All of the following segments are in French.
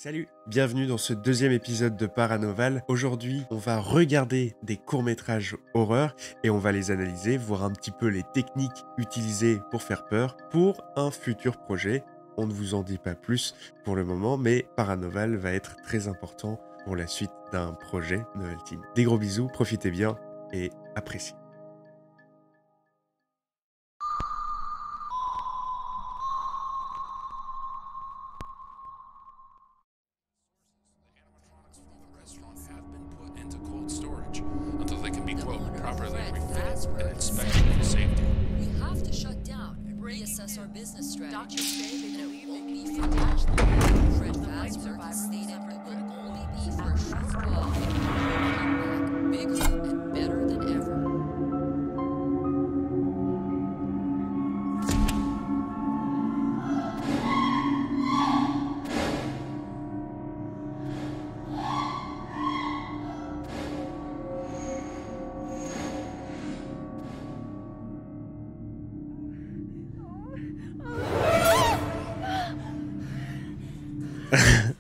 Salut, bienvenue dans ce deuxième épisode de Paranoval. Aujourd'hui, on va regarder des courts-métrages horreur et on va les analyser, voir un petit peu les techniques utilisées pour faire peur pour un futur projet. On ne vous en dit pas plus pour le moment, mais Paranoval va être très important pour la suite d'un projet Noël Team. Des gros bisous, profitez bien et appréciez. Reassess our business strategy. And it won't be for cash. Fred Fazbear stated it will only be for a short while. Come back bigger and better than ever.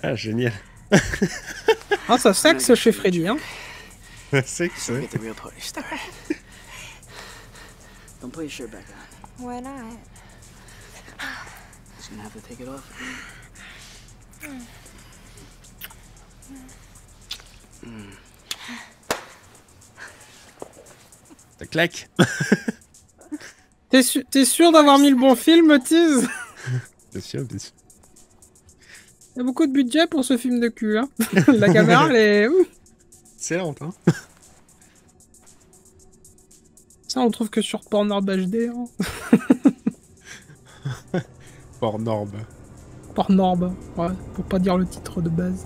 Ah, génial. Ah, ça sexe chez Freddy, hein. Sexe, ouais. Get the real party started. Don't put your shirt back on. Why not? Just gonna have to take it off. Ça claque. T'es sûr d'avoir mis le bon film, Tease? Bien sûr, bien sûr. Il y a beaucoup de budget pour ce film de cul, hein. La caméra, elle est... C'est lent, hein. Ça, on trouve que sur Pornhub HD, hein. Pornorb. Pornhub, ouais, pour pas dire le titre de base.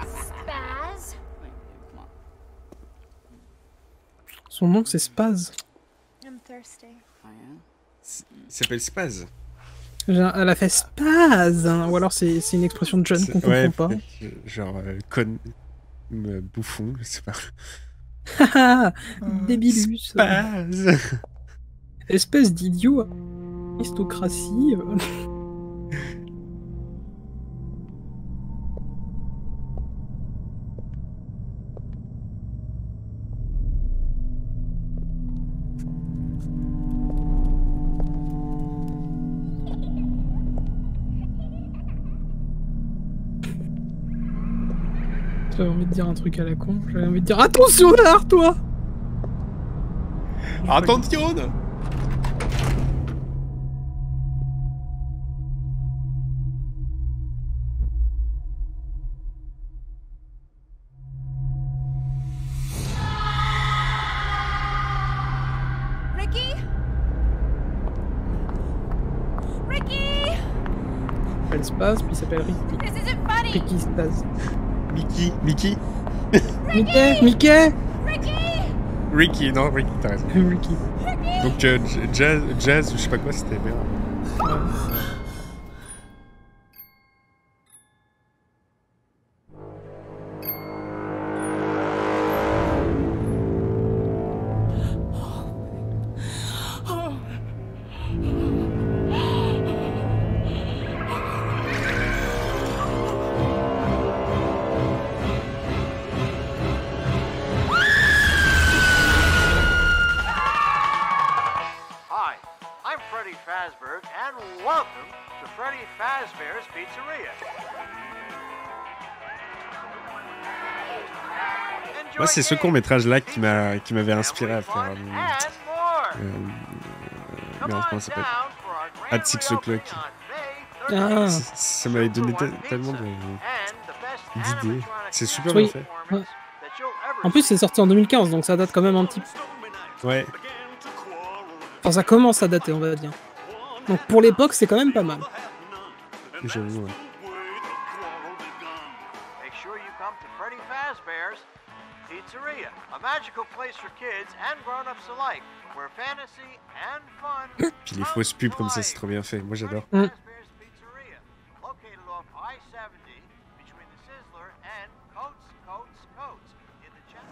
Spaz? Son nom, c'est Spaz. I'm thirsty. I am. Il s'appelle Spaz. Elle a fait Spaz, hein. Ou alors c'est une expression de jeune qu'on comprend pas. Genre, con... bouffon, je sais pas. Haha, débilus. Spaz. Espèce d'idiot. Aristocratie. J'avais envie de dire un truc à la con. J'avais envie de dire attention derrière toi. Attention. Ricky? Ricky? Il s'appelle Spaz, puis il s'appelle Ricky. This isn't funny! Ricky Spaz. Mickey. Mickey. Ricky! Ricky, non, Ricky, t'as raison. Ricky. Donc, jazz, je sais pas quoi, c'était bien. Hi, I'm Freddy Fazbear, and welcome to Freddy Fazbear's Pizzeria. Moi, c'est ce court-métrage-là qui m'avait inspiré à faire... merde, comment ça s'appelle? At 6 o'clock. Ah. Ça m'avait donné tellement d'idées. C'est super Oui. bien fait. Ouais. En plus, c'est sorti en 2015, donc ça date quand même un petit peu. Ouais. Enfin, ça commence à dater, on va dire. Donc pour l'époque, c'est quand même pas mal. J'avoue, ouais. Make sure you come to Freddy Fazbear's Pizzeria, a magical place for kids and grown-ups alike, where fantasy and fun. Puis les fausses pubs comme ça, c'est trop bien fait. Moi, j'adore. Mm. Fazbear's Pizzeria, located off I-70 between the Sizzler and Coats in the Channel.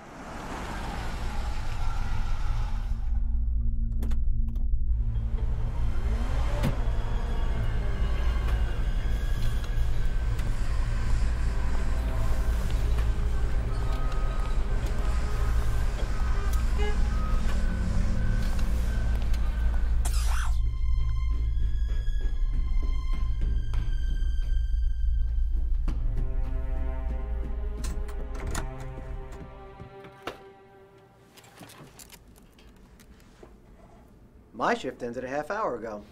My shift ended a half hour ago.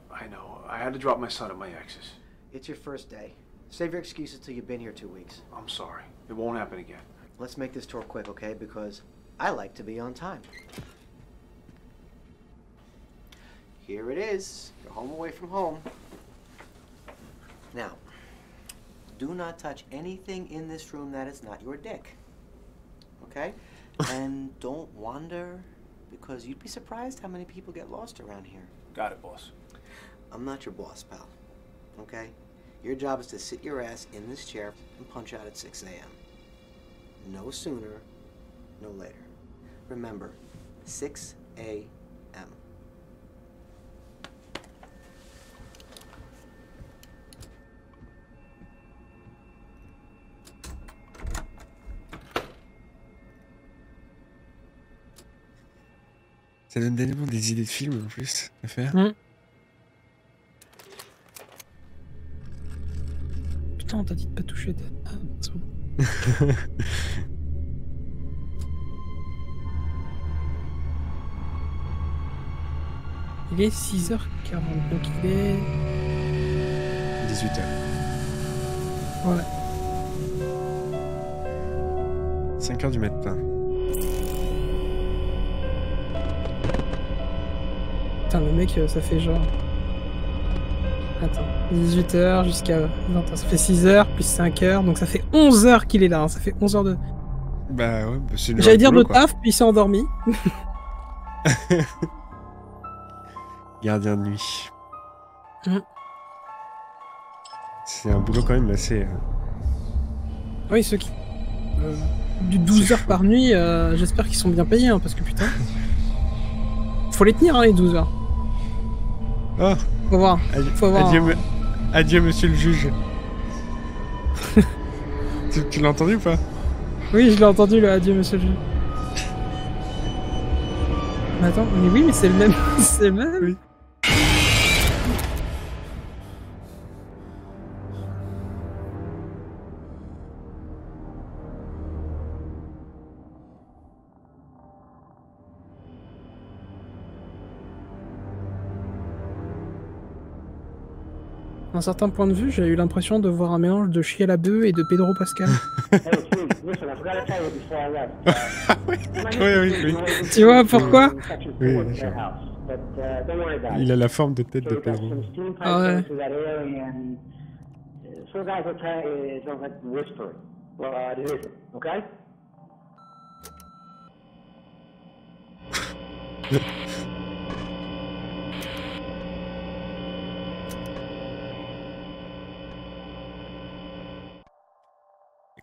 I know. I had to drop my son at my ex's. It's your first day. Save your excuses till you've been here 2 weeks. I'm sorry. It won't happen again. Let's make this tour quick, okay? Because I like to be on time. Here it is. Your home away from home. Now, do not touch anything in this room that is not your dick. Okay? And don't wander, because you'd be surprised how many people get lost around here. Got it, boss. I'm not your boss, pal. Okay? Your job is to sit your ass in this chair and punch out at 6 a.m. No sooner, no later. Remember, 6 a.m. Ça donne tellement des idées de films en plus à faire. Putain, on t'a dit de pas toucher. Ah, c'est bon. Il est 6h40, donc il est... 18h. Ouais. 5h du matin. Putain, le mec, ça fait genre... Attends, 18h jusqu'à 20h, ça fait 6h plus 5h, donc ça fait 11h qu'il est là, hein. Ça fait 11h de... Bah ouais, bah c'est une J'allais dire de boulot, quoi. taf, puis il s'est endormi. Gardien de nuit. Mm. C'est un boulot quand même assez... Oui, ceux qui... du 12 heures par nuit, j'espère qu'ils sont bien payés, hein, parce que putain... Faut les tenir, hein, les 12 heures. Oh, Faut voir. Faut voir. adieu, adieu, monsieur le juge. tu l'as entendu ou pas? Oui, je l'ai entendu, le adieu, monsieur le juge. Mais attends, mais oui, mais c'est le même. C'est le même. Oui. D'un certain point de vue, j'ai eu l'impression de voir un mélange de Chier la bœuf et de Pedro Pascal. Oui. Tu vois pourquoi? Oui, il a la forme de tête de Pedro. Ah ouais.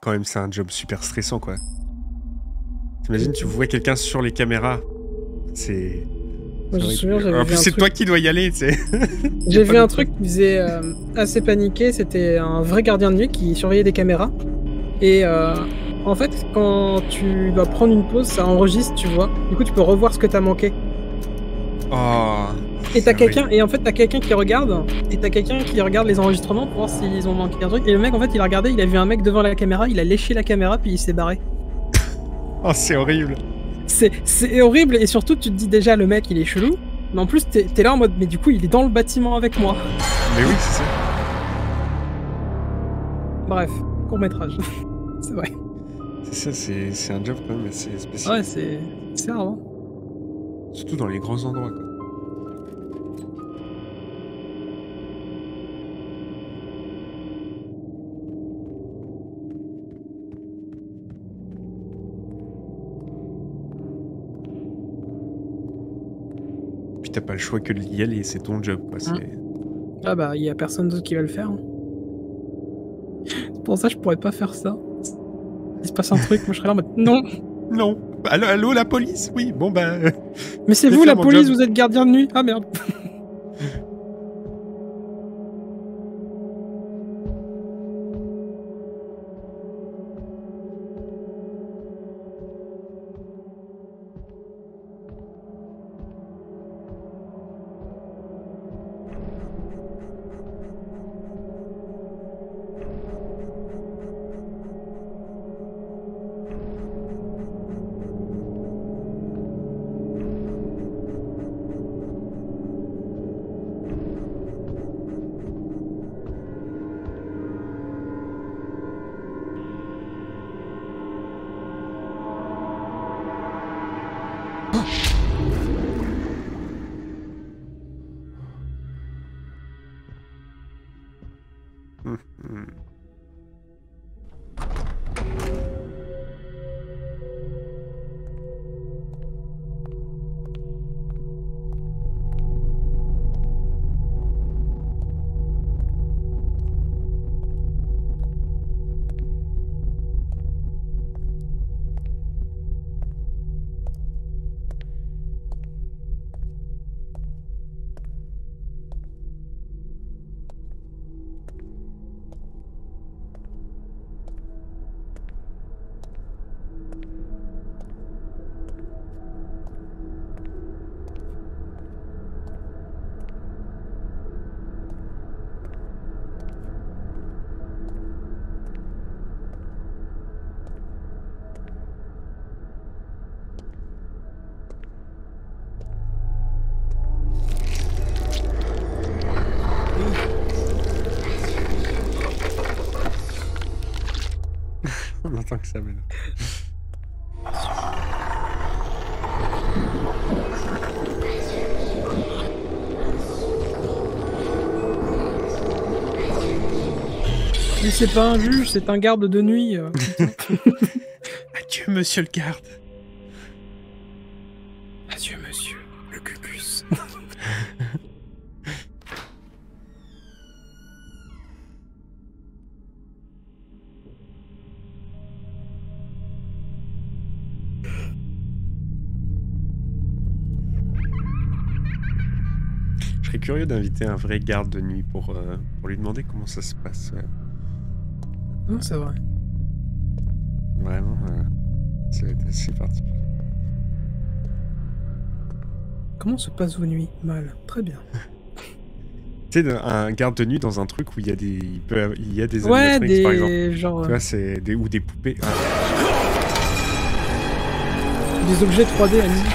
Quand même, c'est un job super stressant, quoi. T'imagines, tu vois quelqu'un sur les caméras. C'est... Moi, je me souviens, j'avais En vu plus, un c'est truc... toi qui dois y aller, tu sais. J'ai vu un truc qui faisait assez paniquer, c'était un vrai gardien de nuit qui surveillait des caméras. Et en fait, quand tu dois prendre une pause, ça enregistre, tu vois. Du coup, tu peux revoir ce que t'as manqué. Oh... Et t'as quelqu'un, et en fait t'as quelqu'un qui regarde, et t'as quelqu'un qui regarde les enregistrements pour voir s'ils ont manqué un truc. Et le mec en fait il a regardé, il a vu un mec devant la caméra, il a léché la caméra puis il s'est barré. Oh, c'est horrible. C'est horrible, et surtout tu te dis déjà le mec il est chelou, mais en plus t'es là en mode mais du coup il est dans le bâtiment avec moi. Mais oui, c'est ça. Bref, court métrage. C'est vrai. C'est ça, c'est un job quand même assez spécial. Ouais, c'est rare, hein. Surtout dans les grands endroits, quoi. Puis t'as pas le choix que d'y aller, c'est ton job, quoi. Ah bah il y a personne d'autre qui va le faire. Hein. C'est pour ça que je pourrais pas faire ça. Il se passe un truc, moi je serais là en mode non. Non. Allô, la police? Oui, bon bah... Mais c'est vous la police, vous êtes gardien de nuit. Ah merde. On entend que ça maintenant. Mais c'est pas un juge, c'est un garde de nuit. Adieu, monsieur le garde. Adieu, monsieur, le cucus. Je serais curieux d'inviter un vrai garde de nuit pour lui demander comment ça se passe. Non, c'est vrai. Vraiment, ça va être assez particulier. Comment se passent vos nuits? Mal. Très bien. Tu sais, un garde de nuit dans un truc où il y a des, il y a des Ouais, animatronics, par exemple. des genre Tu vois, c'est des ou des poupées. Ah. des objets 3D animés.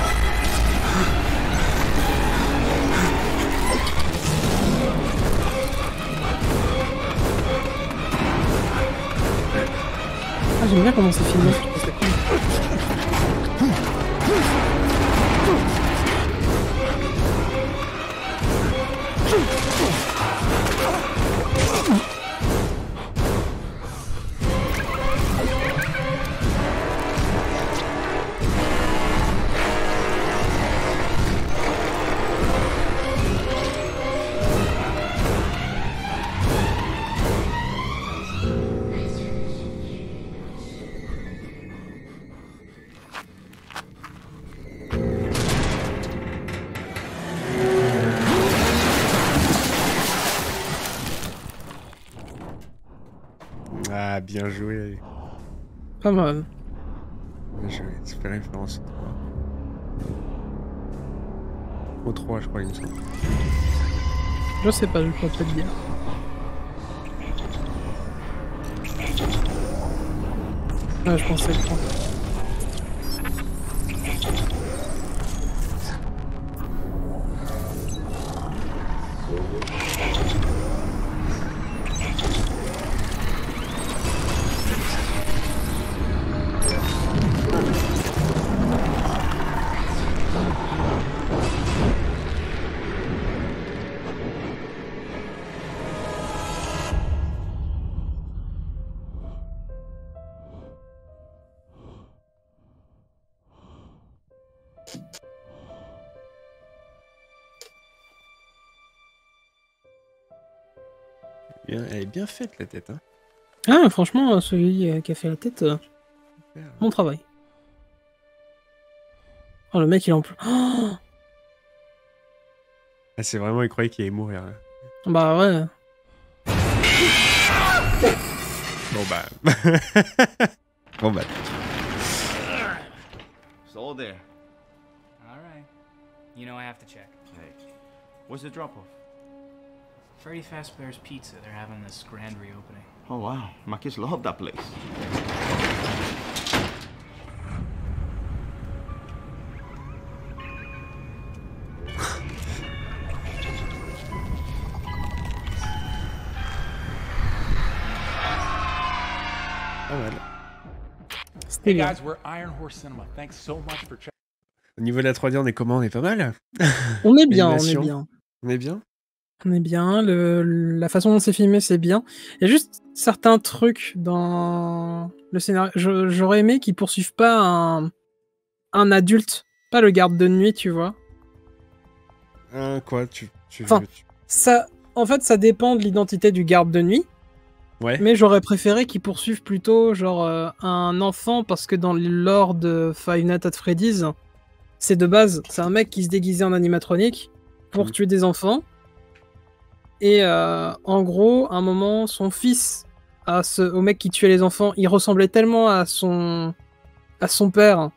Ah, j'aime bien comment c'est filmé. Je trouve ça cool. Ah, bien joué. Pas mal. Bien joué. Ça fait référence au 3, je crois, il me semble. Je sais pas, je peux pas te dire. Ouais, je pensais le prendre. Bien, elle est bien faite, la tête. Hein. Ah, franchement, celui qui a fait la tête, bon travail. Oh, le mec, il est en plus. Oh, Ah, c'est vraiment, il croyait qu'il allait mourir. Là. bah ouais. Bon bah... bon bah... Sold there. All right. You know I have to check. Hey, what's the drop-off? Freddy Fazbear's Pizza. They're having this grand reopening. Oh, wow. My kids love that place. Ah, voilà. C'était Hey bien. guys, we're Iron Horse Cinema. Thanks so much for checking. Au niveau de la 3D, on est comment? On est pas mal? On est bien, on est L'animation, bien. on est bien? On est bien, la façon dont c'est filmé, c'est bien. Il y a juste certains trucs dans le scénario. J'aurais aimé qu'ils poursuivent pas un adulte, pas le garde de nuit, tu vois. Quoi? Enfin, en fait, ça dépend de l'identité du garde de nuit. Ouais. Mais j'aurais préféré qu'ils poursuivent plutôt genre un enfant, parce que dans le lore de Five Nights at Freddy's, c'est de base, c'est un mec qui se déguisait en animatronique pour tuer des enfants. Et en gros, à un moment, son fils, au mec qui tuait les enfants, il ressemblait tellement à son père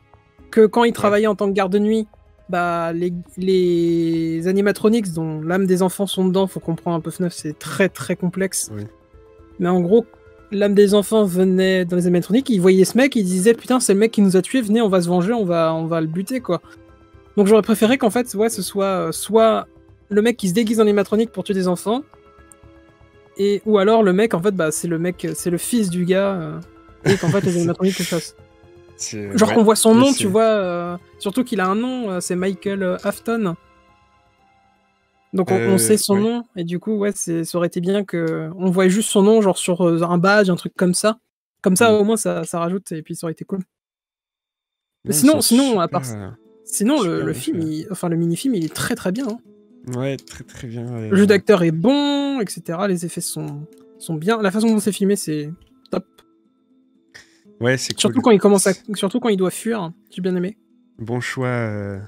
que quand il travaillait en tant que garde de nuit, bah, les animatronics dont l'âme des enfants sont dedans, faut comprendre un peu FNAF, c'est très très complexe. Oui. Mais en gros, l'âme des enfants venait dans les animatronics, ils voyaient ce mec, ils disaient putain, c'est le mec qui nous a tués, venez, on va se venger, on va le buter quoi. Donc j'aurais préféré qu'en fait, ouais, ce soit soit le mec qui se déguise en animatronique pour tuer des enfants, ou alors le mec, en fait, bah, c'est le fils du gars, et qu'en fait les animatroniques le chassent. Genre ouais, qu'on voit son nom, c'est- tu vois, surtout qu'il a un nom, c'est Michael Afton. Donc on sait son ouais. nom, et du coup, ouais, ça aurait été bien qu'on voit juste son nom, genre sur un badge, un truc comme ça. Comme ça, au moins, ça rajoute, et puis ça aurait été cool. Mais Non, ils sinon, sont à part super, sinon, super le bien film, faits. enfin le mini-film, il est très très bien. Hein. Ouais, très très bien. Le jeu d'acteur est bon, etc. Les effets sont bien. La façon dont c'est filmé, c'est top. Ouais, c'est cool. Surtout quand il doit fuir, j'ai bien aimé. Bon choix.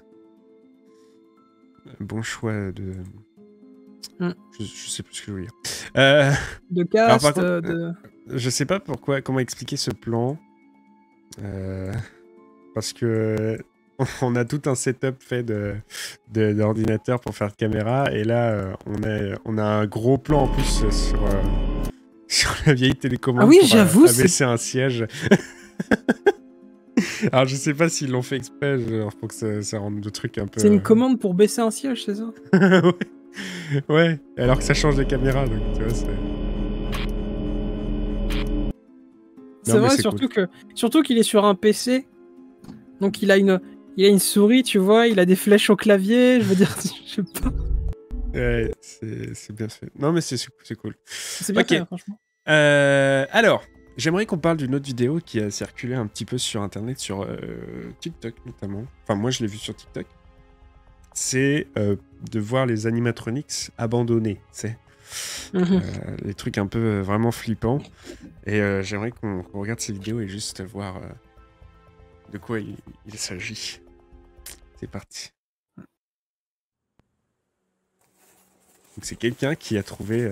Bon choix de. Je sais plus ce que je voulais dire. De alors, cast, par contre, je sais pas comment expliquer ce plan. Parce que on a tout un setup fait d'ordinateur pour faire de caméra, et là on a un gros plan en plus sur la vieille télécommande Ah oui, pour j'avoue, abaisser un siège. Alors je sais pas s'ils l'ont fait exprès, genre, pour que ça rende le truc un peu. C'est une commande pour baisser un siège, c'est ça? Ouais, alors que ça change de caméra, donc tu vois, c'est. C'est vrai, surtout qu'il est sur un PC. Donc il a une souris, tu vois, il a des flèches au clavier, je veux dire, je sais pas. Ouais, c'est bien fait. Non mais c'est cool. C'est bien Ok. fait, franchement. Alors, j'aimerais qu'on parle d'une autre vidéo qui a circulé un petit peu sur internet, sur TikTok notamment. Enfin, moi je l'ai vu sur TikTok. C'est de voir les animatronics abandonnés, tu sais. Les trucs un peu vraiment flippants. Et j'aimerais qu'on regarde ces vidéos et juste voir de quoi il s'agit. C'est parti. Donc c'est quelqu'un qui a trouvé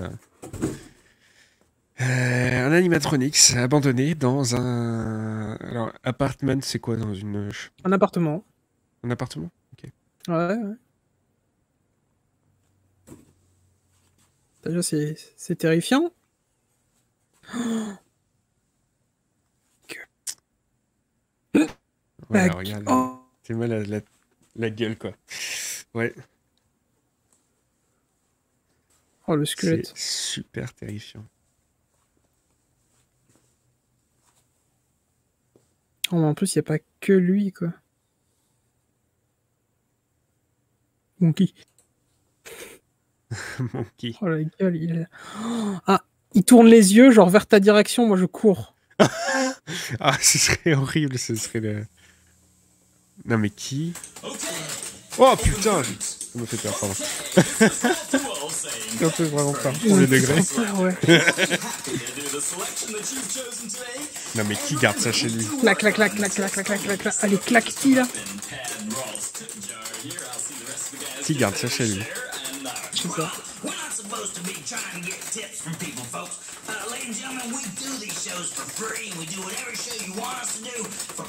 un animatronics abandonné dans un... Alors, appartement, c'est quoi dans une... Un appartement. Un appartement? Ok. Ouais. Déjà, c'est terrifiant. Ouais, alors, regarde, c'est mal la gueule, quoi. Ouais. Oh, le squelette. C'est super terrifiant. Oh, mais en plus, il n'y a pas que lui, quoi. Monkey. Monkey. Oh, la gueule, il... Ah, il tourne les yeux, genre vers ta direction, moi je cours. Ah, ce serait horrible, ce serait le... Non, mais qui? Oh, putain! Ça me fait peur, pardon. Ça fait vraiment peur, premier degré. Ouais. Non, mais qui garde ça chez lui? Clac, clac, clac, clac, clac, clac, clac, clac, clac. Allez, claque-t-il, là? Qui garde ça chez lui? Je sais pas.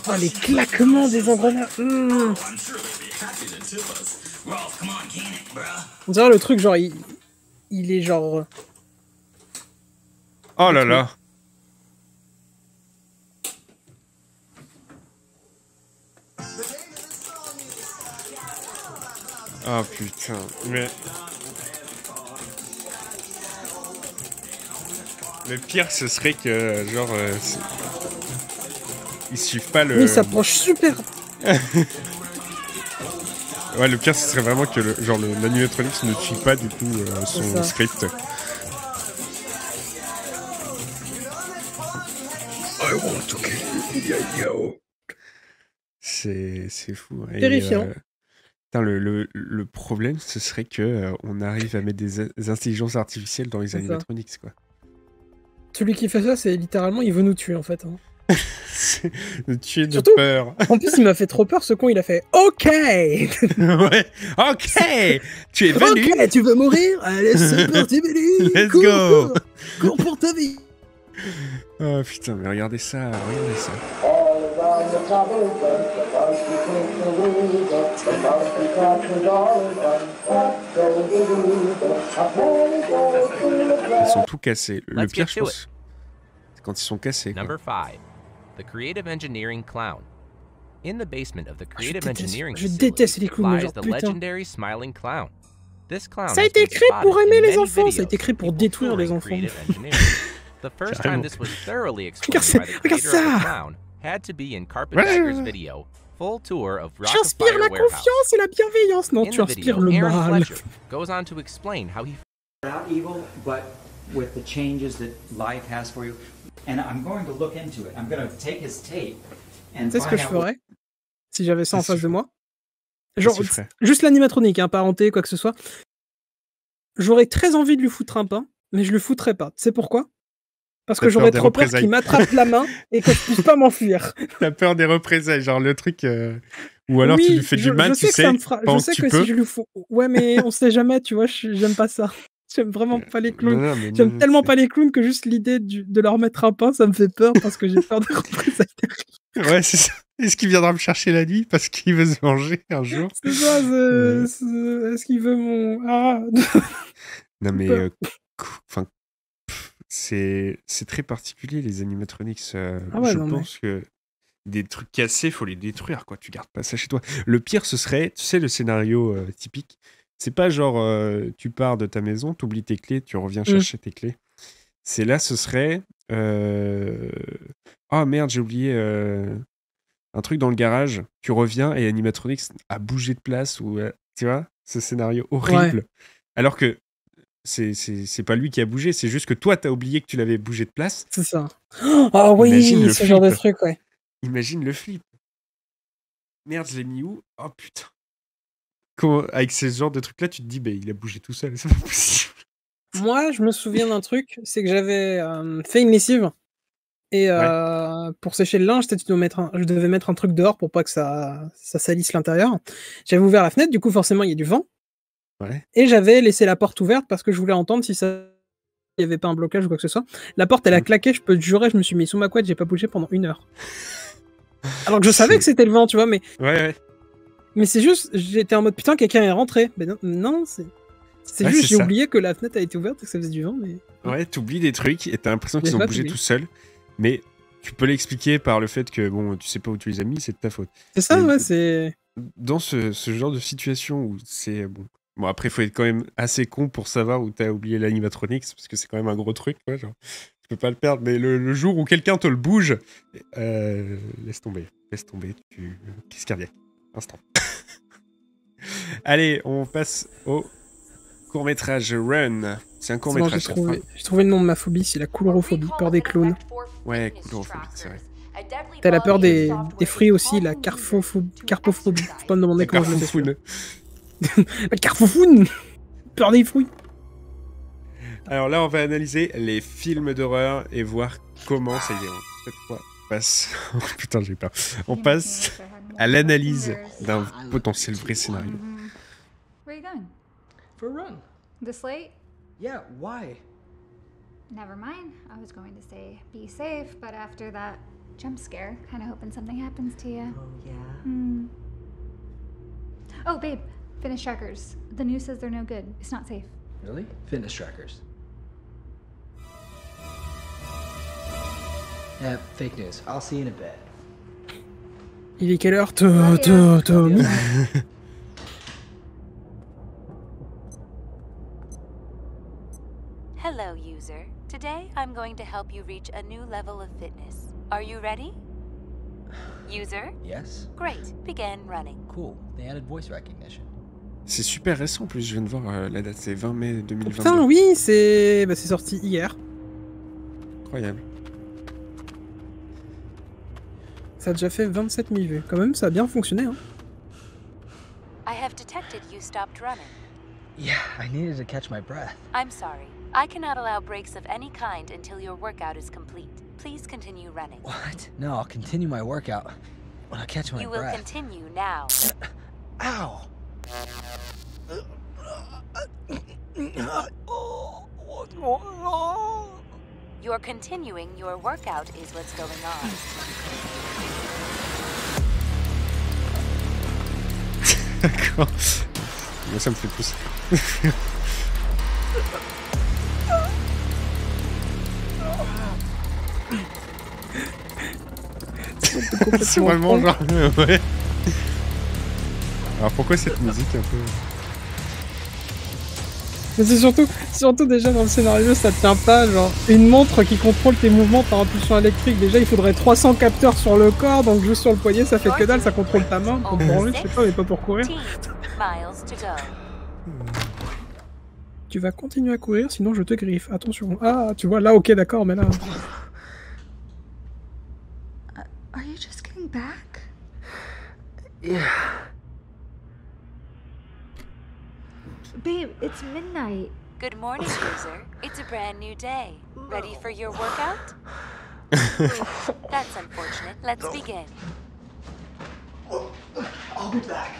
Oh, les claquements des engrenages. On dirait le truc, genre, il est genre... Oh là là! Oh putain, mais... Le pire, ce serait que, genre, ils suivent pas le... Oui, il s'approche super... Ouais, le pire, ce serait vraiment que l'animatronics ne suit pas du tout son ça. script. I want to kill you. C'est fou. Et, Terrifiant. putain, le problème, ce serait que on arrive à mettre des intelligences artificielles dans les C'est ça. animatronics, quoi. Celui qui fait ça, c'est littéralement, il veut nous tuer en fait. Hein. C'est de tuer de Surtout- peur. En plus, il m'a fait trop peur, ce con, il a fait OK. Ouais. Ok. Tu es venu. Ok, tu veux mourir? Allez, c'est parti, Billy. Let's Cours, go. cours pour ta vie. Oh putain, mais regardez ça, regardez ça. Ils sont tout cassés. Le Let's pire, get je to pense, c'est quand ils sont cassés. Quoi. Number 5. The Creative Engineering Clown. In the basement of the Creative Engineering je déteste les clowns, mais lies genre, the putain. legendary Smiling Clown. This clown Ça a has été been créé pour spotted aimer in les many enfants, ça a été videos créé pour of détruire les touring enfants. creative engineering. The first time this was thoroughly explored by the Regarde creator of ça. the clown had to be in Carpetbagger's video, Full Tour of J'inspire Rockefeller la Warehouse. confiance et la bienveillance. Non, In tu the inspires video, le Aaron mal. Fletcher goes on to explain how he Not evil, but with the changes that life has for you. And I'm going to look into it. I'm going to take his tape and Tu sais ce que find je out what- ferais si j'avais ça en Qu'est-ce que face tu de moi? Qu'est-ce Genre, que tu ferais juste l'animatronique, hein, parenté, quoi que ce soit. J'aurais très envie de lui foutre un pain, mais je le foutrais pas. Tu sais pourquoi? Parce que T'as peur j'aurais des trop peur représailles. qu'il m'attrape la main et que je puisse pas m'enfuir. T'as peur des représailles, genre le truc. Ou alors tu lui fais du mal, tu que sais, ça me fera- pendant je sais que tu que peux. si je lui fous. Ouais, mais on sait jamais, tu vois, j'aime pas ça. J'aime vraiment pas les clowns. Non, mais J'aime non, tellement c'est- pas les clowns que juste l'idée de leur mettre un pain, ça me fait peur parce que j'ai peur des représailles. Ouais, c'est ça. Est-ce qu'il viendra me chercher la nuit parce qu'il veut se venger un jour? C'est ça, est-ce qu'il veut mon. Ah. Non, mais. peur. Enfin. C'est très particulier, les animatronics. Ah ouais, je non, mais- pense que des trucs cassés, faut les détruire, quoi. Tu gardes pas ça chez toi. Le pire, ce serait, tu sais, le scénario typique. C'est pas genre, tu pars de ta maison, t'oublies tes clés, tu reviens chercher tes clés. C'est là, ce serait. Oh merde, j'ai oublié un truc dans le garage. Tu reviens et Animatronics a bougé de place ou tu vois, ce scénario horrible. Ouais. Alors que c'est pas lui qui a bougé, c'est juste que toi t'as oublié que tu l'avais bougé de place. C'est ça. Ah oui, Imagine le ce genre de flip. truc, ouais. Imagine le flip. Merde, je l'ai mis où? Oh putain. Comment, avec ce genre de truc là, tu te dis, bah il a bougé tout seul, c'est pas possible. Moi, je me souviens d'un truc, c'est que j'avais fait une lessive. Et pour sécher le linge, tu sais, je devais mettre un truc dehors pour pas que ça salisse l'intérieur. J'avais ouvert la fenêtre, du coup, forcément, il y a du vent. Ouais. Et j'avais laissé la porte ouverte parce que je voulais entendre si ça. Il n'y avait pas un blocage ou quoi que ce soit. La porte, elle a claqué, je peux te jurer, je me suis mis sous ma couette, j'ai pas bougé pendant 1 heure. Alors que je savais que c'était le vent, tu vois, mais. Ouais. Mais c'est juste, j'étais en mode putain, quelqu'un est rentré. Mais non, c'est Ouais, juste, c'est j'ai ça. oublié que la fenêtre a été ouverte et que ça faisait du vent, mais. Ouais, t'oublies des trucs et t'as l'impression Mais qu'ils ont là, bougé t'oublies. tout seuls. Mais tu peux l'expliquer par le fait que, bon, tu sais pas où tu les as mis, c'est de ta faute. C'est ça, Mais ouais, c'est. Dans ce genre de situation où c'est bon. Bon, après, il faut être quand même assez con pour savoir où t'as oublié l'animatronics, parce que c'est quand même un gros truc, quoi. Genre, tu peux pas le perdre, mais le jour où quelqu'un te le bouge, laisse tomber, crise cardiaque, instant. Allez, on passe au court-métrage Run. C'est un C'est bon, court-métrage. j'ai trouvé le nom de ma phobie, c'est la coulrophobie, peur des clowns. Ouais, coulrophobie, c'est vrai. T'as la peur des fruits aussi, la carpophobie. Faut pas me demander comment je le fais. Carfoufoune. La carpoufoune. Peur des fruits. Alors là, on va analyser les films d'horreur et voir comment ça y est. Cette fois, on passe. Oh, putain, j'ai peur. On passe à l'analyse d'un potentiel vrai scénario. Where are you going? For a run. This late? Yeah, why? Never mind. I was going to say be safe, but after that jump scare, kind of hoping something happens to you. Oh, yeah? Hmm. Oh, babe, fitness trackers. The news says they're no good. It's not safe. Really? Fitness trackers. Yeah, fake news. I'll see you in a bit. Il est quelle heure, Hello, user. Today, I'm going to help you reach a new level of fitness. Are you ready? User? Yes? Great. Begin running. Cool. They added voice recognition. C'est super récent en plus, je viens de voir la date, c'est 20 mai 2022. Putain, oui, c'est sorti hier. Incroyable. Ça a déjà fait 27 000 vues. Quand même, ça a bien fonctionné. Hein. I have detected you stopped running. Yeah, I needed to catch my breath. I'm sorry. I cannot allow breaks of any kind until your workout is complete. Please continue running. What? No, I'll continue my workout when I catch my You will breath. continue now. Ow! What's going on? You're continuing your workout is what's going on. D'accord. Moi, ça me fait plus. C'est vraiment genre. Ouais. Alors pourquoi cette musique un peu. Mais c'est surtout déjà dans le scénario, ça tient pas. Genre, une montre qui contrôle tes mouvements par impulsion électrique. Déjà, il faudrait 300 capteurs sur le corps, donc juste sur le poignet, ça fait que dalle, ça contrôle ta main. Pour branler, je sais pas, mais pas pour courir. Tu vas continuer à courir, sinon je te griffe. Attention. Ah, tu vois, là, ok, d'accord, mais là. Are you just getting back? Yeah. Babe, it's midnight. Good morning, user. It's a brand new day. Ready for your workout? That's unfortunate. Let's begin. I'll be back.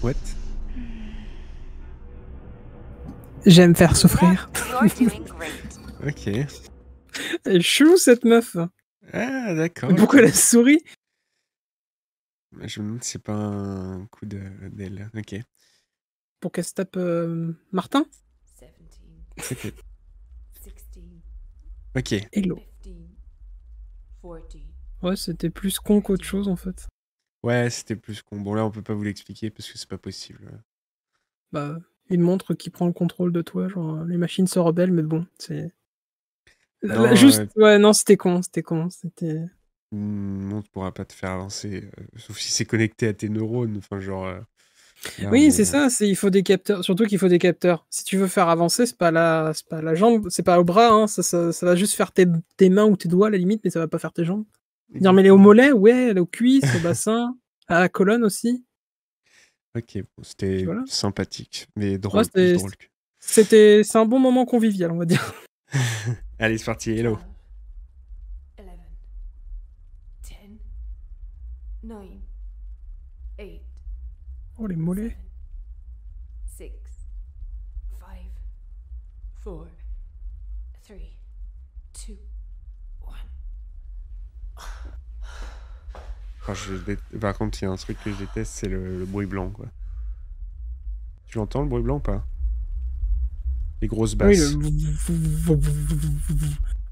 What? J'aime faire souffrir. You're doing great. Ok. Elle est chelou cette meuf. Ah, d'accord. Pourquoi elle sourit? Je me demande si c'est pas un coup d'aile. Ok. Pour qu'elle se tape Martin? Ok. Ok. Hello. Ouais, c'était plus con qu'autre chose en fait. Ouais, c'était plus con. Bon, là, on peut pas vous l'expliquer parce que c'est pas possible. Bah, une montre qui prend le contrôle de toi, genre les machines se rebellent, mais bon, c'est. Non, Juste, ouais, non, c'était con, c'était. Une montre pourra pas te faire avancer, sauf si c'est connecté à tes neurones. Enfin, genre. Là, Oui, on c'est est- ça, il faut des capteurs, surtout qu'il faut des capteurs. Si tu veux faire avancer, c'est pas la jambe, c'est pas au bras, hein, ça va juste faire tes mains ou tes doigts à la limite, mais ça va pas faire tes jambes. Dire, mais elle est au mollet, ouais, elle est aux cuisses, au bassin, à la colonne aussi. Ok, bon, c'était Voilà. sympathique, mais drôle. Ouais, plus drôle que- c'est un bon moment convivial, on va dire. Allez, c'est parti, hello. 11, 10, 9, 8, Oh, les mollets. 6, 5, 4, 3, 2, 1. Par contre, il y a un truc que je déteste, c'est le bruit blanc, quoi. Tu l'entends, le bruit blanc ou pas? Les grosses Oui, basses.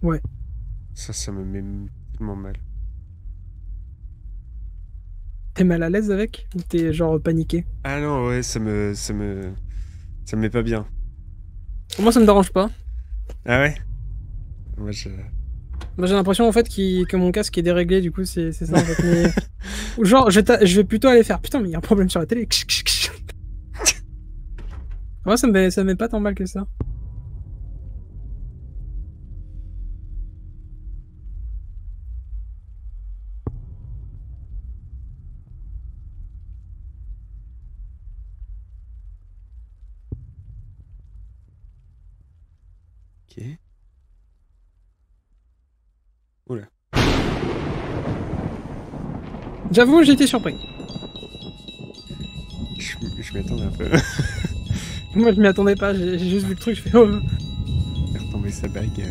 Ouais. Ça me met tellement mal. T'es mal à l'aise avec? Ou t'es genre paniqué? Ah non, ouais, ça me met pas bien. Moi, ça me dérange pas. Ah ouais? Moi, Moi, j'ai l'impression en fait que mon casque est déréglé, du coup, c'est ça en fait. Mais... Genre, je vais plutôt aller faire putain, mais il y a un problème sur la télé. Moi, ça me met pas tant mal que ça. Ok. Oula. J'avoue, j'ai été surpris. Je m'y attendais un peu. Moi, je m'y attendais pas, j'ai juste vu le truc, je fais oh. Il a retombé sa bague.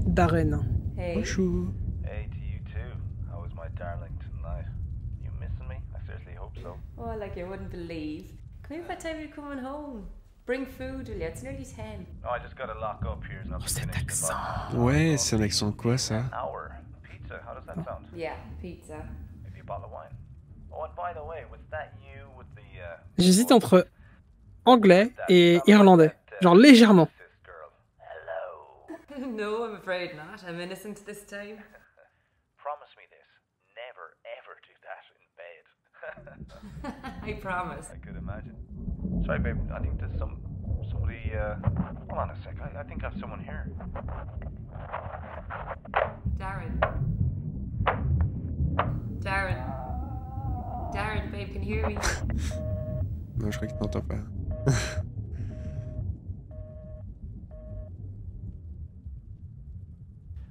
Darren. Hey. Bonjour. Hey to you too. How was my darling tonight? You missing me? I certainly hope so. Oh, like you wouldn't believe. Come here, what time are you coming home? Bring food, will you? It's nearly 10. No, I just gotta lock up. Here's not cet accent. Ouais, c'est un accent de quoi, ça? Hour. Pizza, how does that sound? Yeah, pizza. Maybe a bottle of wine. Oh, and by the way, was that you with the J'hésite entre anglais et irlandais. Genre légèrement. No, I'm afraid not. I'm innocent this time. Promise me this. Never, ever do that in bed. I promise. I could imagine. Sorry, babe. I think there's somebody. Hold on a sec. I think I have someone here. Darren. Darren, babe, can you hear me? Non, je crois que t'entends pas.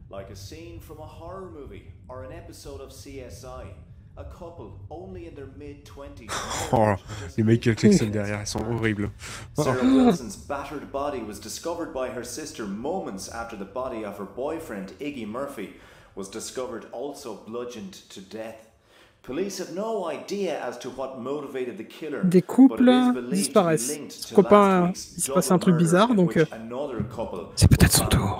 Like a scene from a horror movie or an episode of CSI. A couple only in their mid-20s. Oh, les Michael Jackson derrière, ils sont horribles. Sarah Wilson's battered body was discovered by her sister moments after the body of her boyfriend, Iggy Murphy, was discovered also bludgeoned to death. Police have no idea as to what motivated the killer. Des couples disparaissent. Ce copain, il se passe un truc bizarre, donc c'est peut-être son tour.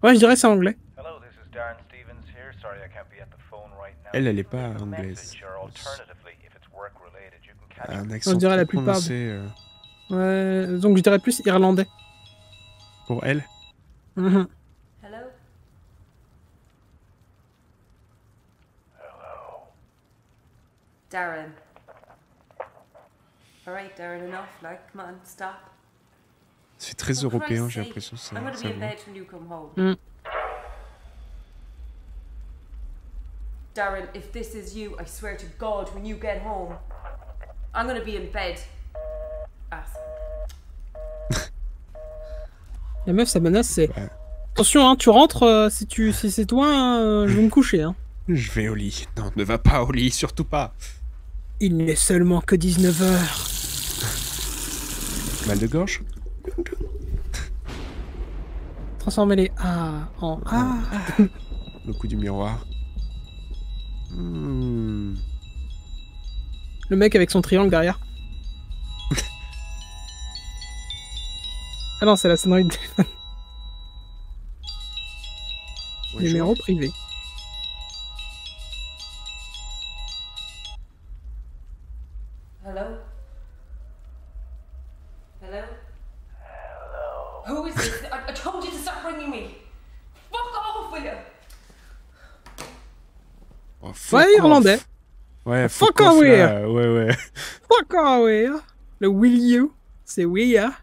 Ouais, je dirais c'est anglais. Hello, this is Darren Stevens here. Sorry I can't be at the phone right now. Elle est pas anglaise. Un accent On dirait la très plupart. prononcé. Ouais, donc je dirais plus irlandais. Pour elle. Hello? Darren. Alright, Darren, enough. Like, come on, stop. C'est très For européen, Christ's j'ai sake, l'impression. Ça, I'm gonna ça be in va. bed when you come home. Mm. Darren, if this is you, I swear to God, when you get home, I'm gonna be in bed. La meuf, sa menace, c'est attention, hein, tu rentres, si c'est toi, je vais me coucher. Hein. Je vais au lit. Non, ne va pas au lit, surtout pas. Il n'est seulement que 19h. Mal de gorge. Transformer les A en A. Le coup du miroir. Hmm. Le mec avec son triangle derrière. Ah non, c'est la sonnerie de téléphone. Numéro privé. Hello? Hello? Who is this? I told you to stop ringing me. Fuck off, will you? Oh, Ouais, irlandais. Ouais, Fuck away. là, ouais. Fuck away. Le will you, c'est oui, hein.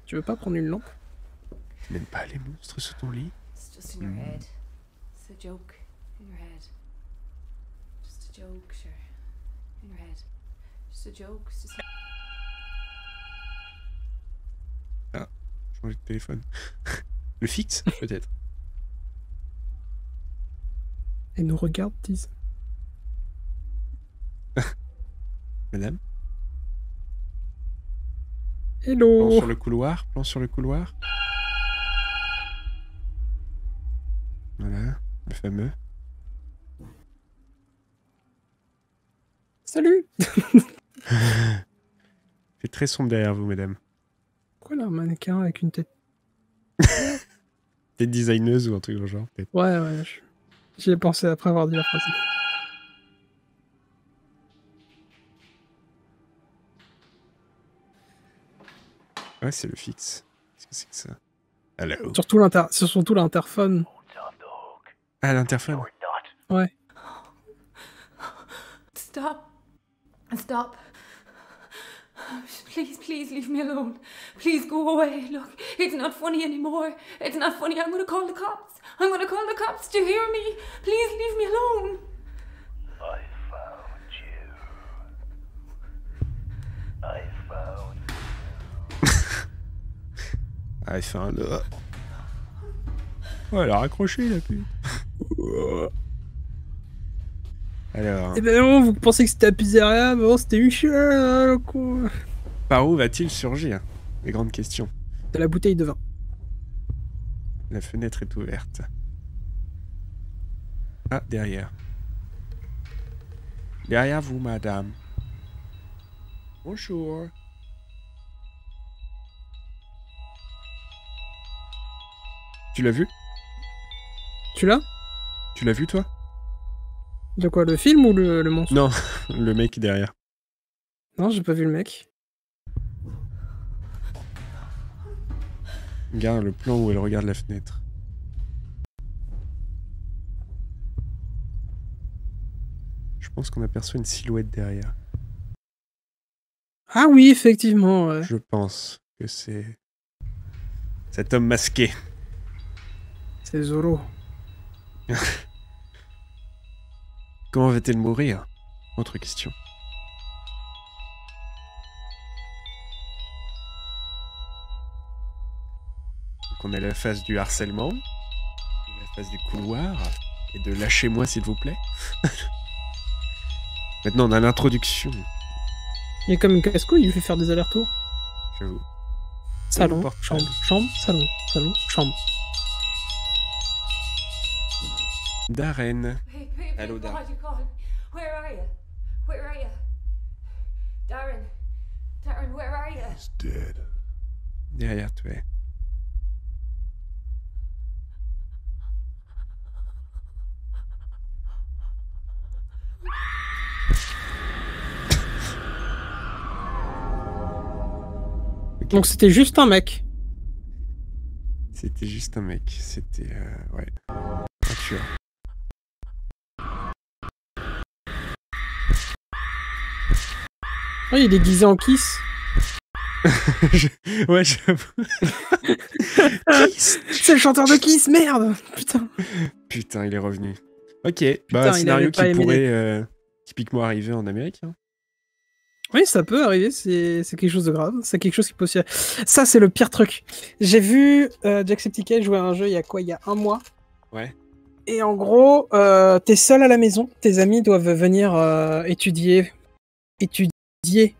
Tu veux pas prendre une lampe? Tu n'aimes pas les monstres sous ton lit? It's just in your head. It's a joke in your head. Just a joke, sure. In your head. Just a joke. It's just... Ah, changer de téléphone. Le fixe, peut-être. Et nous regarde, disent. Madame? Hello. Plan sur le couloir, plan sur le couloir. Voilà, le fameux. Salut. C'est très sombre derrière vous, madame. Pourquoi là un mannequin avec une tête? Peut-être designeuse ou un truc dans le genre, peut-être. Ouais, j'y ai pensé après avoir dit la phrase. Ouais, c'est le fixe. Qu'est-ce que c'est que ça? Hello. C'est surtout l'interphone. Ah, l'interphone. Ouais. Stop. Stop. Please, please leave me alone. Please go away. Look, it's not funny anymore. It's not funny. I'm gonna call the cops. I'm gonna call the cops. Do you hear me? Please leave me alone. I found you. I found Ah, il fait un... Oh, elle a raccroché, la pute. Alors... Eh ben non, vous pensez que c'était la pizzeria, mais bon, c'était Michel, quoi. Par où va-t-il surgir? Les grandes questions. De la bouteille de vin. La fenêtre est ouverte. Ah, derrière. Derrière vous, madame. Bonjour. Tu l'as vu? Tu l'as? Tu l'as vu, toi? De quoi, le film ou le monstre? Non, le mec derrière. Non, j'ai pas vu le mec. Regarde le plan où elle regarde la fenêtre. Je pense qu'on aperçoit une silhouette derrière. Ah oui, effectivement, ouais. Je pense que c'est cet homme masqué. C'est Zoro. Comment va-t-elle mourir? Autre question. Donc on a la phase du harcèlement, la phase du couloir, et de lâchez-moi s'il vous plaît. Maintenant on a l'introduction. Il est comme une casse-couille, il lui fait faire des allers-retours. J'avoue. Salon, Porte- chambre, chambre, salon, salon, chambre. Darren. Hey, Hello, Darren. why'd you call me? Where are you? Where are you? Darren. Darren, where are you? He's dead. Derrière toi. Donc c'était juste un mec. C'était juste un mec. C'était ouais. Un tueur. Oh, il est déguisé en Kiss. Ouais, j'avoue. Kiss. C'est le chanteur de Kiss, merde. Putain. Putain, il est revenu. Ok, Putain, bah un il scénario avait pas qui aimé pourrait typiquement arriver en Amérique. Hein. Oui, ça peut arriver, c'est quelque chose de grave. C'est quelque chose qui peut aussi... Ça, c'est le pire truc. J'ai vu Jacksepticeye jouer à un jeu il y a quoi? Il y a un mois. Ouais. Et en gros, t'es seul à la maison. Tes amis doivent venir étudier,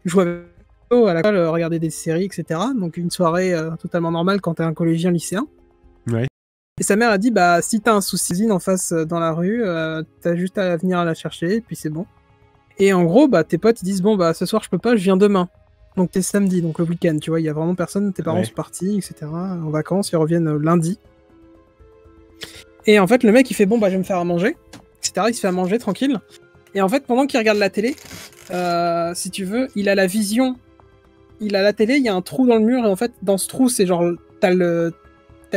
jouer avec eux à la l'école, regarder des séries, etc. Donc une soirée totalement normale quand t'es un collégien lycéen. Ouais. Et sa mère a dit, bah si t'as un souci en face dans la rue, t'as juste à venir la chercher, et puis c'est bon. Et en gros, bah tes potes ils disent, bon bah ce soir je peux pas, je viens demain. Donc t'es samedi, donc le week-end, tu vois, il y a vraiment personne, tes parents Ouais. sont partis, etc. En vacances, ils reviennent lundi. Et en fait le mec il fait, bon bah je vais me faire à manger, etc. Il se fait à manger tranquille. Et en fait pendant qu'il regarde la télé, si tu veux, il a la vision, il a la télé, il y a un trou dans le mur, et en fait dans ce trou c'est genre, t'as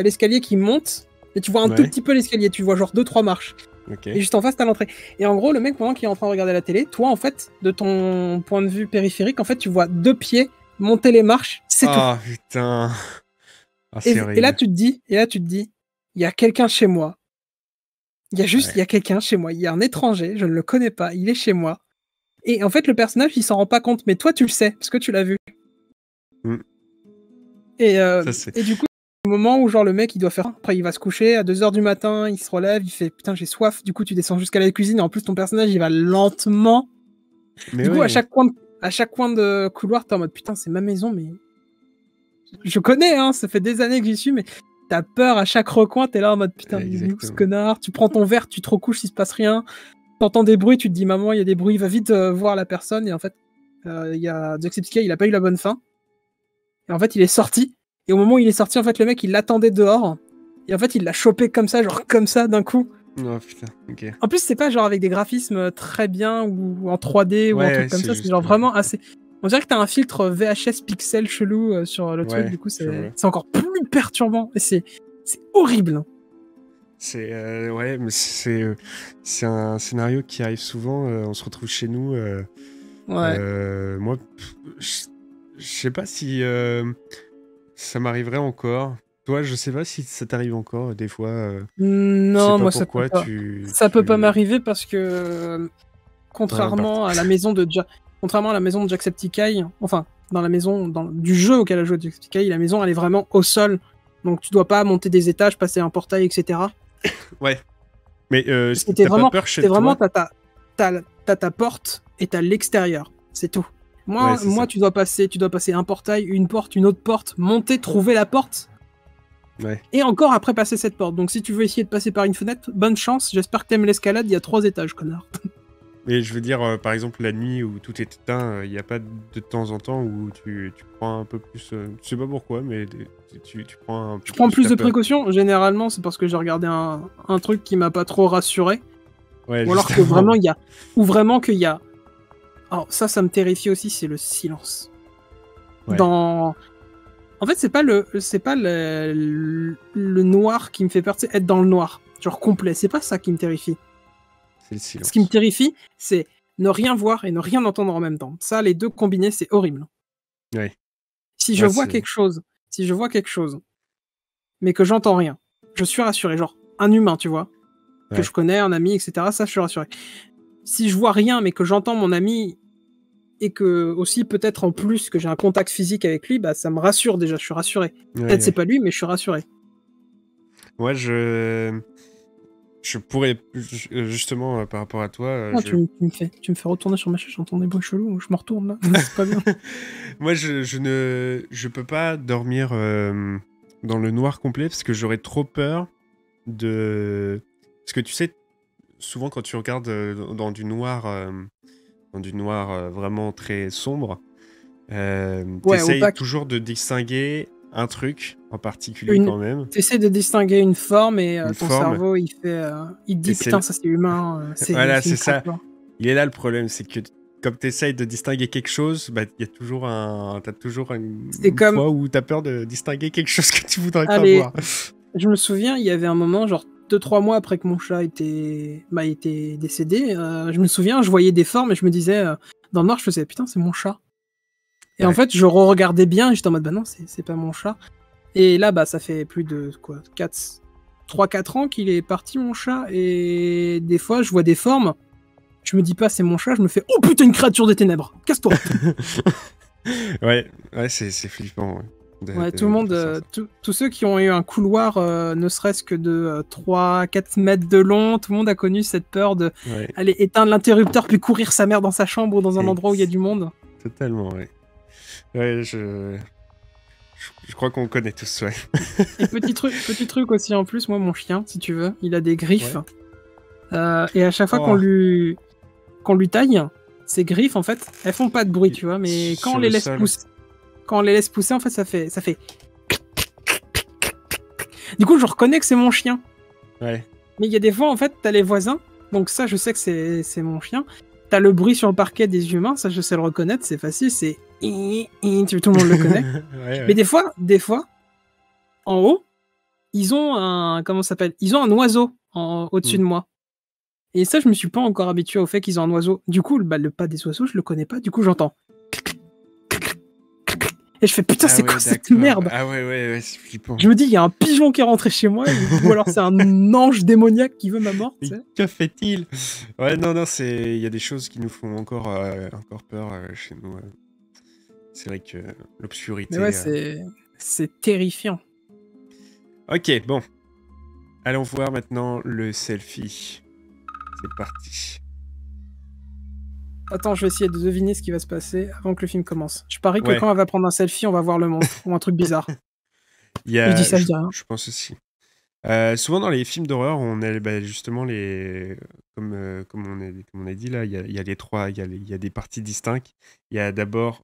l'escalier qui monte, et tu vois un Ouais. tout petit peu l'escalier, tu vois genre 2-3 marches. Ok. Et juste en face, t'as l'entrée. Et en gros, le mec, pendant qu'il est en train de regarder la télé, toi, en fait, de ton point de vue périphérique, en fait, tu vois 2 pieds monter les marches, c'est Ah putain. Ah, tout. c'est Et horrible. là, tu te dis, il y a quelqu'un chez moi. Il y a juste, Ouais. il y a quelqu'un chez moi. Il y a un étranger, je ne le connais pas, il est chez moi. Et en fait, le personnage, il s'en rend pas compte, mais toi, tu le sais, parce que tu l'as vu. Mm. Et, Ça, c'est- et du coup, au moment où genre le mec il doit faire, après il va se coucher à 2h du matin, il se relève, il fait putain j'ai soif, du coup tu descends jusqu'à la cuisine, et en plus ton personnage il va lentement. Mais Du coup ouais. à chaque coin de couloir t'es en mode putain c'est ma maison, mais je connais hein, ça fait des années que j'y suis, mais t'as peur à chaque recoin, t'es là en mode putain il est où ce connard, tu prends ton verre, tu te recouches, il se passe rien, t'entends des bruits, tu te dis maman il y a des bruits, va vite voir la personne, et en fait il y a Jacksepticeye, il a pas eu la bonne fin, et en fait il est sorti. Et au moment où il est sorti, en fait, le mec, il l'attendait dehors. Et en fait, il l'a chopé comme ça, genre comme ça, d'un coup. Oh putain, ok. En plus, c'est pas genre avec des graphismes très bien ou en 3D ou un Ouais, truc comme c'est ça. juste C'est genre vraiment assez... On dirait que t'as un filtre VHS pixel chelou sur le Ouais, truc. Du coup, je vois. c'est encore plus perturbant. Et c'est horrible. C'est ouais, mais c'est un scénario qui arrive souvent. On se retrouve chez nous. Moi, je sais pas si ça m'arriverait encore. Toi, je sais pas si ça t'arrive encore des fois. Je sais Non, pas moi, ça pourquoi peut pas. tu. Ça peut pas m'arriver parce que contrairement à la maison de Jacksepticeye, enfin dans la maison du jeu auquel a joué Jacksepticeye, la maison elle est vraiment au sol, donc tu dois pas monter des étages, passer un portail, etc. Ouais. Mais T'es t'as vraiment, pas peur chez t'es vraiment, toi? t'as ta porte et t'as l'extérieur, c'est tout. Moi, Ouais, c'est ça. tu dois passer un portail, une porte, une autre porte, monter, trouver la porte. Ouais. Et encore après passer cette porte. Donc si tu veux essayer de passer par une fenêtre, bonne chance. J'espère que t'aimes l'escalade, il y a 3 étages, connard. Mais je veux dire, par exemple, la nuit où tout est éteint, il n'y a pas de temps en temps où tu prends un peu plus. Je sais pas pourquoi, mais tu prends un peu Je prends plus de ta peur. précautions. Généralement, c'est parce que j'ai regardé un truc qui m'a pas trop rassuré. Ouais, Ou alors que justement. vraiment il y a, ou vraiment qu'il y a. Alors ça me terrifie aussi, c'est le silence. Ouais. En fait, c'est pas le noir qui me fait peur, c'est être dans le noir, genre complet. C'est pas ça qui me terrifie. C'est le silence. Ce qui me terrifie, c'est ne rien voir et ne rien entendre en même temps. Ça, les deux combinés, c'est horrible. Ouais. Si je Ouais, vois c'est- quelque chose, mais que j'entends rien, je suis rassuré. Genre un humain, tu vois, que Ouais. je connais, un ami, etc. Ça, je suis rassuré. Si je vois rien, mais que j'entends mon ami et que aussi peut-être en plus que j'ai un contact physique avec lui, bah ça me rassure déjà. Je suis rassuré. Ouais, Peut-être c'est ouais. pas lui, mais je suis rassuré. Moi, je pourrais justement par rapport à toi, Oh, tu me fais retourner sur ma chaise. J'entends des bruits chelous. Je me retourne là. C'est pas bien. moi, je peux pas dormir dans le noir complet parce que j'aurais trop peur parce que tu sais, souvent quand tu regardes dans du noir, vraiment très sombre, Ouais, t'essayes opaque. toujours de distinguer un truc en particulier quand même. T'essaies de distinguer une forme et Une ton forme. cerveau il te dit Et c'est putain le- ça c'est humain, Voilà, c'est une c'est ça. créature. Il est là le problème, c'est que comme tu essayes de distinguer quelque chose, bah, il y a toujours t'as toujours C'est une comme- fois où tu as peur de distinguer quelque chose que tu voudrais pas Allez, voir. je me souviens, il y avait un moment, genre 2-3 mois après que mon chat était décédé, je me souviens, je voyais des formes et je me disais, dans le noir, je faisais putain, c'est mon chat. Et en Ouais. fait, je re-regardais bien et j'étais en mode bah non, c'est pas mon chat. Et là, bah ça fait plus de 3-4 ans qu'il est parti, mon chat. Et des fois, je vois des formes, je me dis pas c'est mon chat, je me fais oh putain, une créature des ténèbres, casse-toi. Ouais, c'est flippant. Ouais, tout le monde, tous ceux qui ont eu un couloir, ne serait-ce que de 3-4 mètres de long, tout le monde a connu cette peur de Ouais, aller éteindre l'interrupteur puis courir sa mère dans sa chambre ou dans un endroit où il y a du monde. totalement, ouais. Ouais, je crois qu'on connaît tous, ouais. Et petit truc aussi en plus, moi mon chien, si tu veux, il a des griffes. Et à chaque fois Oh. qu'on lui taille, ces griffes en fait, elles font pas de bruit, tu vois, mais quand Sur on les le laisse sol. pousser, en fait, ça fait. Du coup, je reconnais que c'est mon chien. Ouais. Mais il y a des fois, en fait, t'as les voisins, donc ça, je sais que c'est mon chien. T'as le bruit sur le parquet des humains, ça, je sais le reconnaître, c'est facile, c'est tout le monde le connaît. Ouais, Mais des fois, en haut, ils ont ils ont un oiseau au-dessus de moi. Et ça, je me suis pas encore habitué au fait qu'ils ont un oiseau. Du coup, le pas des oiseaux, je le connais pas. Du coup, j'entends. Et je fais putain, c'est quoi cette d'accord. merde? Ah ouais, c'est flippant. Je me dis, il y a un pigeon qui est rentré chez moi, ou alors c'est un ange démoniaque qui veut ma mort. Tu sais. Que fait-il? Ouais, non, il y a des choses qui nous font encore peur chez nous. C'est vrai que l'obscurité. Mais ouais, c'est terrifiant. Ok, bon. Allons voir maintenant le selfie. C'est parti. Attends, je vais essayer de deviner ce qui va se passer avant que le film commence. Je parie que Ouais. quand elle va prendre un selfie, on va voir le monstre ou un truc bizarre. Je dis ça, je dis rien. Je pense aussi. Souvent dans les films d'horreur, on a justement comme on a dit là, il y a les trois, il y a des parties distinctes. Il y a d'abord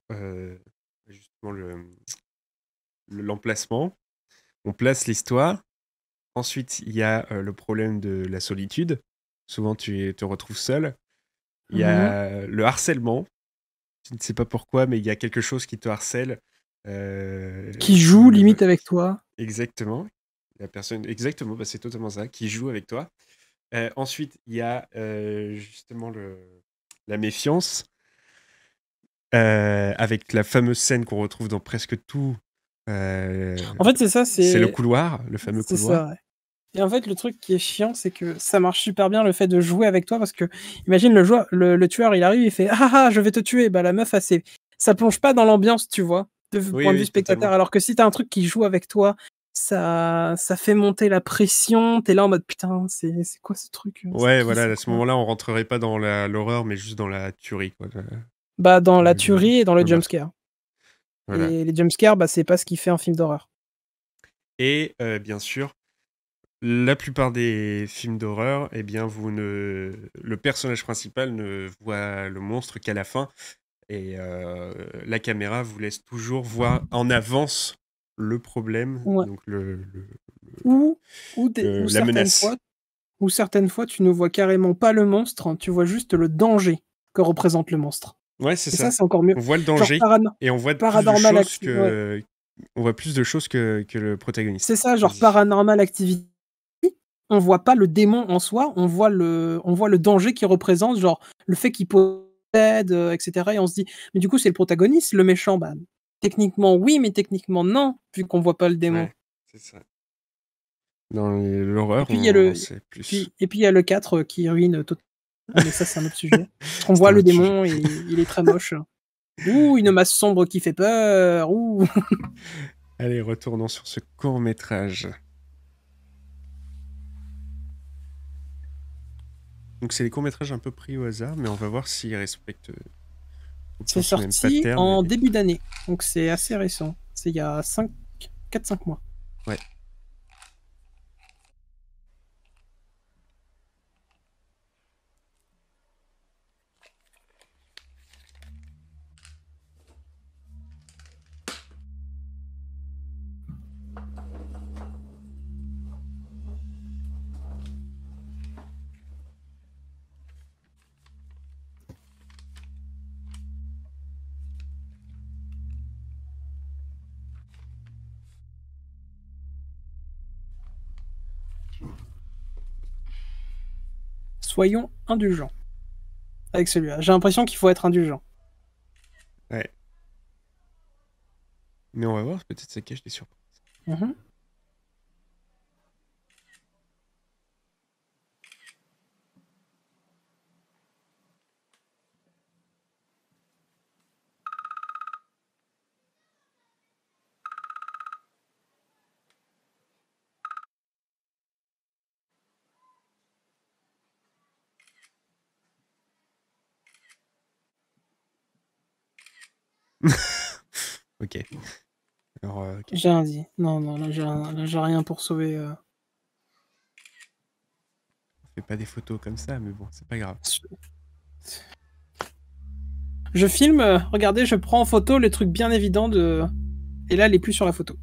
justement l'emplacement. On place l'histoire. Ensuite, il y a le problème de la solitude. Souvent, tu te retrouves seul. Il y a le harcèlement. Je ne sais pas pourquoi, mais il y a quelque chose qui te harcèle. Qui joue limite avec toi. Exactement. La personne, exactement, bah, c'est totalement ça, qui joue avec toi. Ensuite, il y a justement la méfiance, avec la fameuse scène qu'on retrouve dans presque tout. En fait, c'est ça, c'est le couloir, le fameux C'est couloir. ça, ouais. Et en fait, le truc qui est chiant, c'est que ça marche super bien le fait de jouer avec toi parce que, imagine le tueur, il arrive, il fait ah, je vais te tuer. Bah, la meuf, ça plonge pas dans l'ambiance, tu vois, de point de vue spectateur. totalement. Alors que si t'as un truc qui joue avec toi, ça fait monter la pression. T'es là en mode putain, c'est quoi ce truc? Ouais, voilà, à ce moment-là, on rentrerait pas dans l'horreur, mais juste dans la tuerie, quoi. Bah, dans la tuerie et dans le jumpscare. Voilà. Et les jumpscares, bah, c'est pas ce qui fait un film d'horreur. Et bien sûr, la plupart des films d'horreur, eh bien, le personnage principal ne voit le monstre qu'à la fin. Et la caméra vous laisse toujours voir en avance le problème, Ouais. donc Ou la certaines menace. fois, Ou certaines fois, tu ne vois carrément pas le monstre, hein, tu vois juste le danger que représente le monstre. Ouais, c'est Et ça. ça, c'est encore mieux. On voit le Genre danger et on voit plus de Paranormal choses Activity, ouais. on voit plus de choses que le protagoniste. C'est ça, genre Vas-y. Paranormal Activity. On voit pas le démon en soi, on voit le danger qu'il représente, genre le fait qu'il possède, etc. Et on se dit, mais du coup, c'est le protagoniste, le méchant. Bah, techniquement, oui, mais techniquement, non, vu qu'on voit pas le démon. Ouais, c'est ça. Dans l'horreur, Puis il y a on sait plus. et puis il y a le 4 qui ruine totalement. Mais ça, c'est un autre sujet. Parce qu'on C'est voit un le autre sujet. démon et il est très moche. Ouh, une masse sombre qui fait peur. Ouh. Allez, retournons sur ce court-métrage. Donc c'est des courts-métrages un peu pris au hasard, mais on va voir s'ils respectent C'est ce même sorti pattern. en début d'année, donc c'est assez récent. C'est il y a 4-5 mois. Ouais. Soyons indulgents avec celui-là. J'ai l'impression qu'il faut être indulgent. Ouais. Mais on va voir, peut-être ça cache des surprises. Mhm. Ok. Alors, ok. J'ai rien dit. Non, là j'ai rien pour sauver. On fait pas des photos comme ça, mais bon, c'est pas grave. Je filme, regardez, je prends en photo les trucs bien évidents de. Et là, elle est plus sur la photo.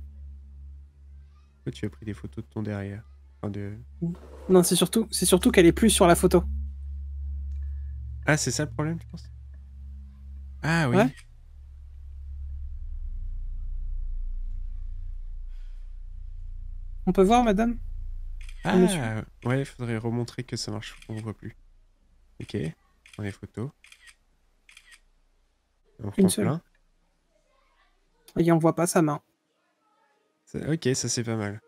Pourquoi tu as pris des photos de ton derrière? Enfin, de... Non, c'est surtout qu'elle est plus sur la photo. Ah, c'est ça le problème, tu penses? Ah oui. Ouais. On peut voir, madame? Ah, Monsieur. ouais, il faudrait remontrer que ça marche, on voit plus. Ok, on les photos. On prend Une seule. plein. Et on voit pas sa main. Ok, ça c'est pas mal.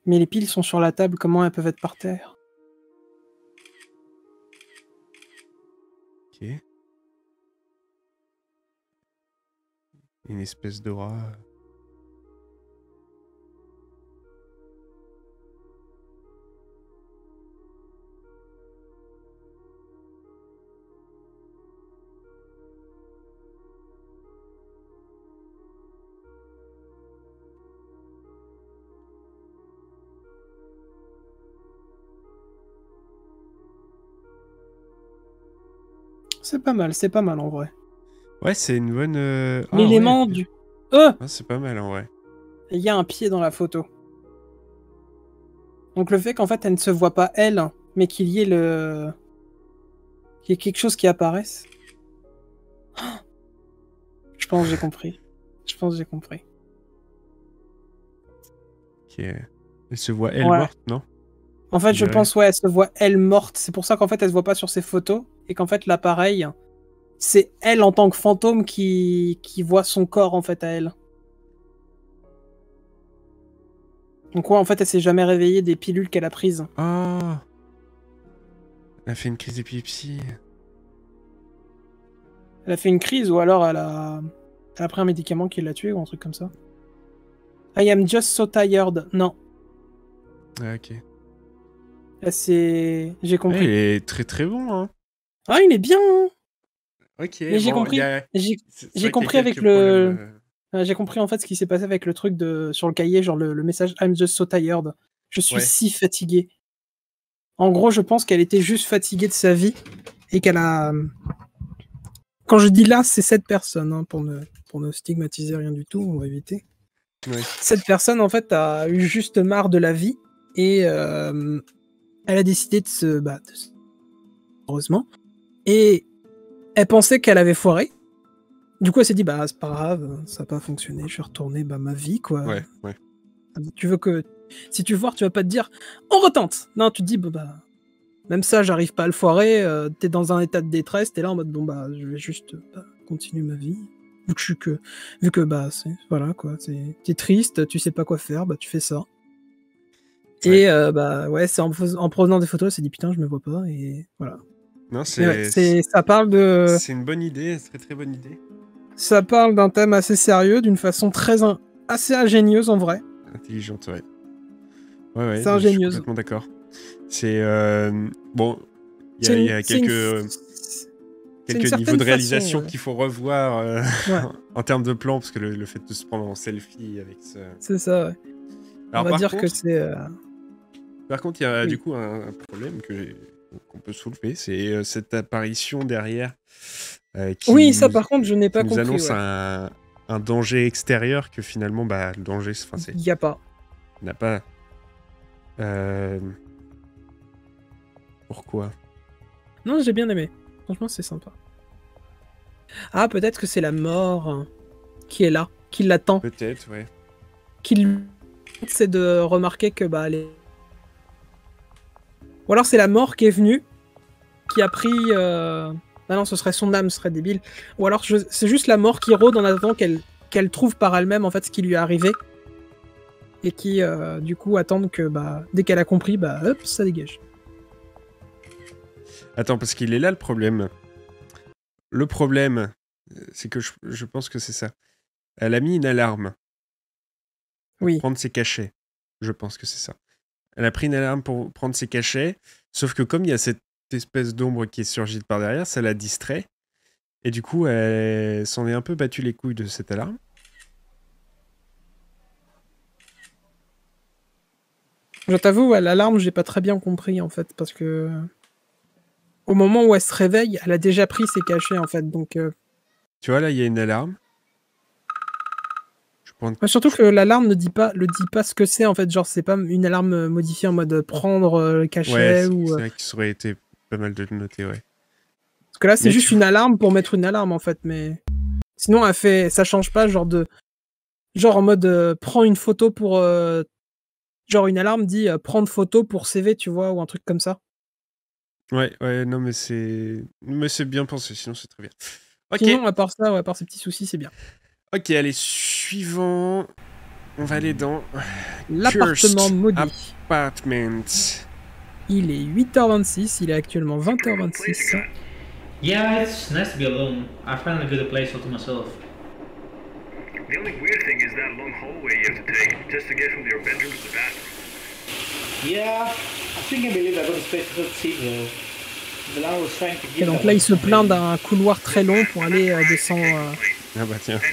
Mais les piles sont sur la table, comment elles peuvent être par terre? Ok. Une espèce d'aura. C'est pas mal en vrai. Ouais, c'est une bonne. L'élément ouais. du. Ouais, c'est pas mal en vrai. Il y a un pied dans la photo. Donc le fait qu'en fait elle ne se voit pas elle, mais qu'il y ait quelque chose qui apparaisse. Je pense que j'ai compris. Ok. Elle se voit elle Ouais. morte, non? En fait, je dirais. pense, ouais, elle se voit elle morte. C'est pour ça qu'en fait, elle se voit pas sur ses photos. Et qu'en fait, l'appareil, c'est elle en tant que fantôme qui voit son corps, en fait, à elle. Donc ouais, en fait, elle s'est jamais réveillée des pilules qu'elle a prises. Oh! Elle a fait une crise d'épilepsie. Elle a fait une crise ou alors elle a pris un médicament qui l'a tuée ou un truc comme ça. I am just so tired. Non. Ah, ok. J'ai compris. Il est très très bon, hein. Ah, il est bien, hein. Ok. Mais j'ai bon, compris. y a- J'ai c'est vrai qu'il y a compris avec quelques le. problèmes, J'ai compris en fait ce qui s'est passé avec le truc sur le cahier, genre le message I'm just so tired. Je suis Ouais. si fatigué. En gros, je pense qu'elle était juste fatiguée de sa vie et qu'elle a. Quand je dis là, c'est cette personne, hein, pour ne stigmatiser rien du tout, on va éviter. Cette personne, en fait, a eu juste marre de la vie et elle a décidé de se battre. Heureusement. Et elle pensait qu'elle avait foiré. Du coup, elle s'est dit, bah, c'est pas grave, ça n'a pas fonctionné, je vais retourner ma vie, quoi. Ouais. Tu veux que... Si tu foires, tu vas pas te dire, on retente. Non, tu te dis, bah, même ça, j'arrive pas à le foirer, t'es dans un état de détresse, t'es là en mode, bon, bah, je vais juste continuer ma vie. Vu que bah, voilà, quoi, t'es triste, tu sais pas quoi faire, bah, tu fais ça. Et bah, ouais, c'est en prenant des photos, elle s'est dit, putain, je me vois pas, et voilà. Non, ça parle de... C'est une bonne idée, très très bonne idée. Ça parle d'un thème assez sérieux, d'une façon assez ingénieuse en vrai. Intelligente, ouais. Ouais, c'est ingénieuse. Je suis complètement d'accord. C'est... bon, il y a quelques niveaux de réalisation qu'il faut revoir en termes de plan, parce que le fait de se prendre en selfie avec ce... C'est ça, ouais. Alors, on va dire que c'est... Par contre, il y a du coup un problème qu'on peut soulever, c'est cette apparition derrière oui, ça par contre, je n'ai pas compris. Nous annonce un danger extérieur que finalement, bah, le danger, c'est... Il n'y a pas. Il n'y a pas... Pourquoi? Non, j'ai bien aimé. Franchement, c'est sympa. Ah, peut-être que c'est la mort qui est là, qui l'attend. Peut-être, ouais. C'est de remarquer que, bah, elle est... Ou alors c'est la mort qui est venue, qui a pris... Ah non, ce serait son âme, ce serait débile. Ou alors c'est juste la mort qui rôde en attendant qu'elle trouve par elle-même en fait ce qui lui est arrivé. Et qui, du coup, attendent que, bah, dès qu'elle a compris, bah, hop, ça dégage. Attends, parce qu'il est là le problème. Le problème, c'est que je pense que c'est ça. Elle a mis une alarme. Pour prendre ses cachets. Je pense que c'est ça. Elle a pris une alarme pour prendre ses cachets, sauf que comme il y a cette espèce d'ombre qui est surgie par derrière, ça la distrait. Et du coup, elle s'en est un peu battu les couilles de cette alarme. Je t'avoue, l'alarme, j'ai pas très bien compris, en fait, parce que... Au moment où elle se réveille, elle a déjà pris ses cachets, en fait, donc... Tu vois, là, il y a une alarme. Surtout que l'alarme ne dit pas ce que c'est, en fait. Genre, c'est pas une alarme modifiée en mode prendre le cachet ouais, ou... c'est vrai que ça aurait été pas mal de le noter, ouais. Parce que là, c'est juste une alarme pour mettre une alarme, en fait, mais... Sinon, elle fait... Ça change pas, genre en mode prends une photo pour... Genre, une alarme dit prendre photo pour CV, tu vois, ou un truc comme ça. Ouais, non, mais c'est bien pensé, sinon c'est très bien. Ok. Sinon, à part ça, à part ces petits soucis, c'est bien. Ok, allez, suivant. On va aller dans... L'appartement maudit. Apartment. Il est 8h26, il est actuellement 20h26. Yeah, it's nice to be alone. I finally got a place all to myself. The only weird thing is that long hallway you have to take just to get from your bedroom to the bathroom. Yeah, I think I believe I got a space to see though. The landlord was trying to give Et donc là, il se plaint d'un couloir très long pour aller de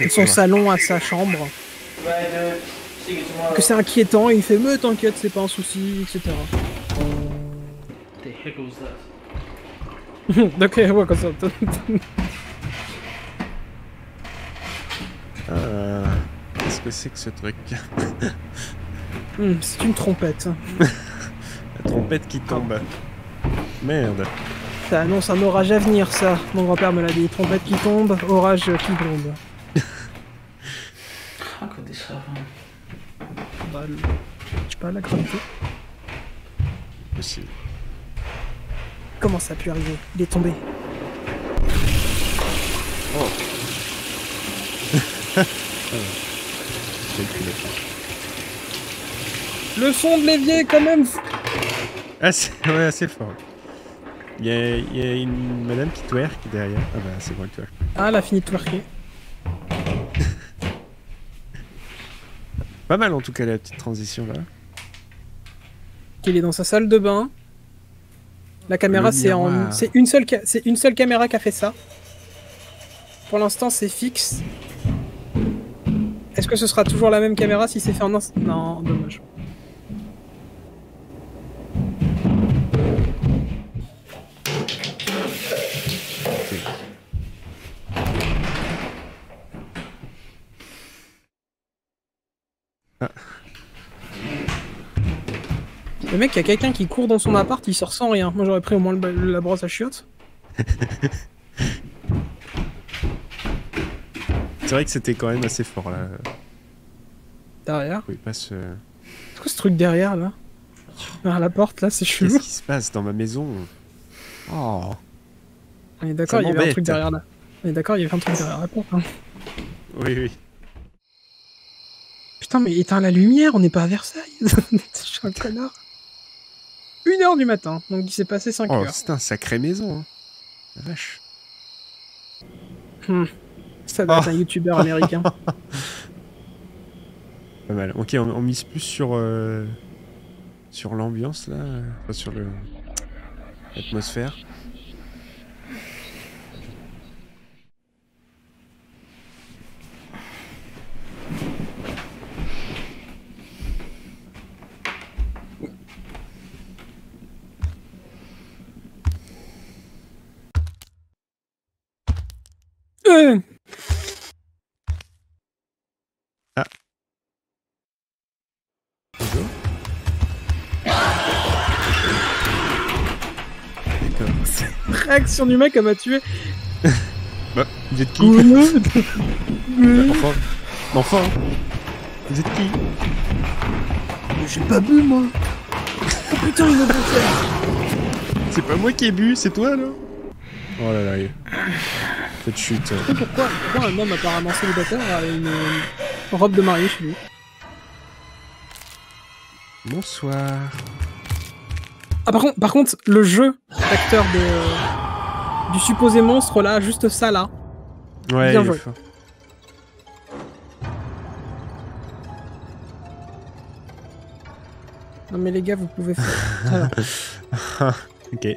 son salon à sa chambre. Que c'est inquiétant, et il fait « Mais t'inquiète, c'est pas un souci, etc. » The heck was that? Ok, ouais, comme ça. Qu'est-ce que c'est que ce truc? C'est une trompette. La trompette qui tombe. Merde. Ça annonce un orage à venir, ça. Mon grand-père me l'a dit. Trompette qui tombe, orage qui tombe. How could this happen? Bah, je sais pas, la gravité. Possible. Comment ça a pu arriver? Il est tombé. Oh. Le son de l'évier, quand même. Ah, ouais, assez fort. Il y a une madame qui twerk derrière. Ah bah, c'est bon, elle twerk. Ah, elle a fini de twerker. Pas mal, en tout cas, la petite transition, là. Il est dans sa salle de bain. La caméra, c'est une seule caméra qui a fait ça. Pour l'instant, c'est fixe. Est-ce que ce sera toujours la même caméra si c'est fait en instant? Non, dommage. Le mec, il y a quelqu'un qui court dans son appart, il sort sans rien. Moi, j'aurais pris au moins la brosse à chiottes. C'est vrai que c'était quand même assez fort là. Derrière. Oui, pas ce... C'est quoi ce truc derrière là? Derrière la porte là, c'est chelou. Qu'est-ce qui se passe dans ma maison? Oh. On est d'accord, Ça il y avait un m'embête. truc derrière là. On est d'accord, il y avait un truc derrière la porte. Hein. Oui, oui. Putain, mais éteins la lumière, on n'est pas à Versailles. Je suis un connard. 1h du matin, donc il s'est passé 5 Oh, heures. c'est un sacré maison. Hein. La vache. Ça doit être un youtubeur américain. Pas mal. Ok, on mise plus sur l'ambiance là, enfin, sur l'atmosphère. Ah. Bonjour. D'accord. Réaction du mec, elle m'a tué. Bah, vous êtes qui? Enfant, vous êtes qui? J'ai pas bu moi. Oh putain, il me bouffait. C'est pas moi qui ai bu, c'est toi là? Oh là là, cette chute. Tu sais pourquoi un homme apparemment célibataire a une robe de mariée chez lui? Bonsoir. Ah par contre, le jeu d'acteur du supposé monstre là, juste ça là. Ouais, bien il est joué. fort. Non mais les gars, vous pouvez faire. Alors, Ok.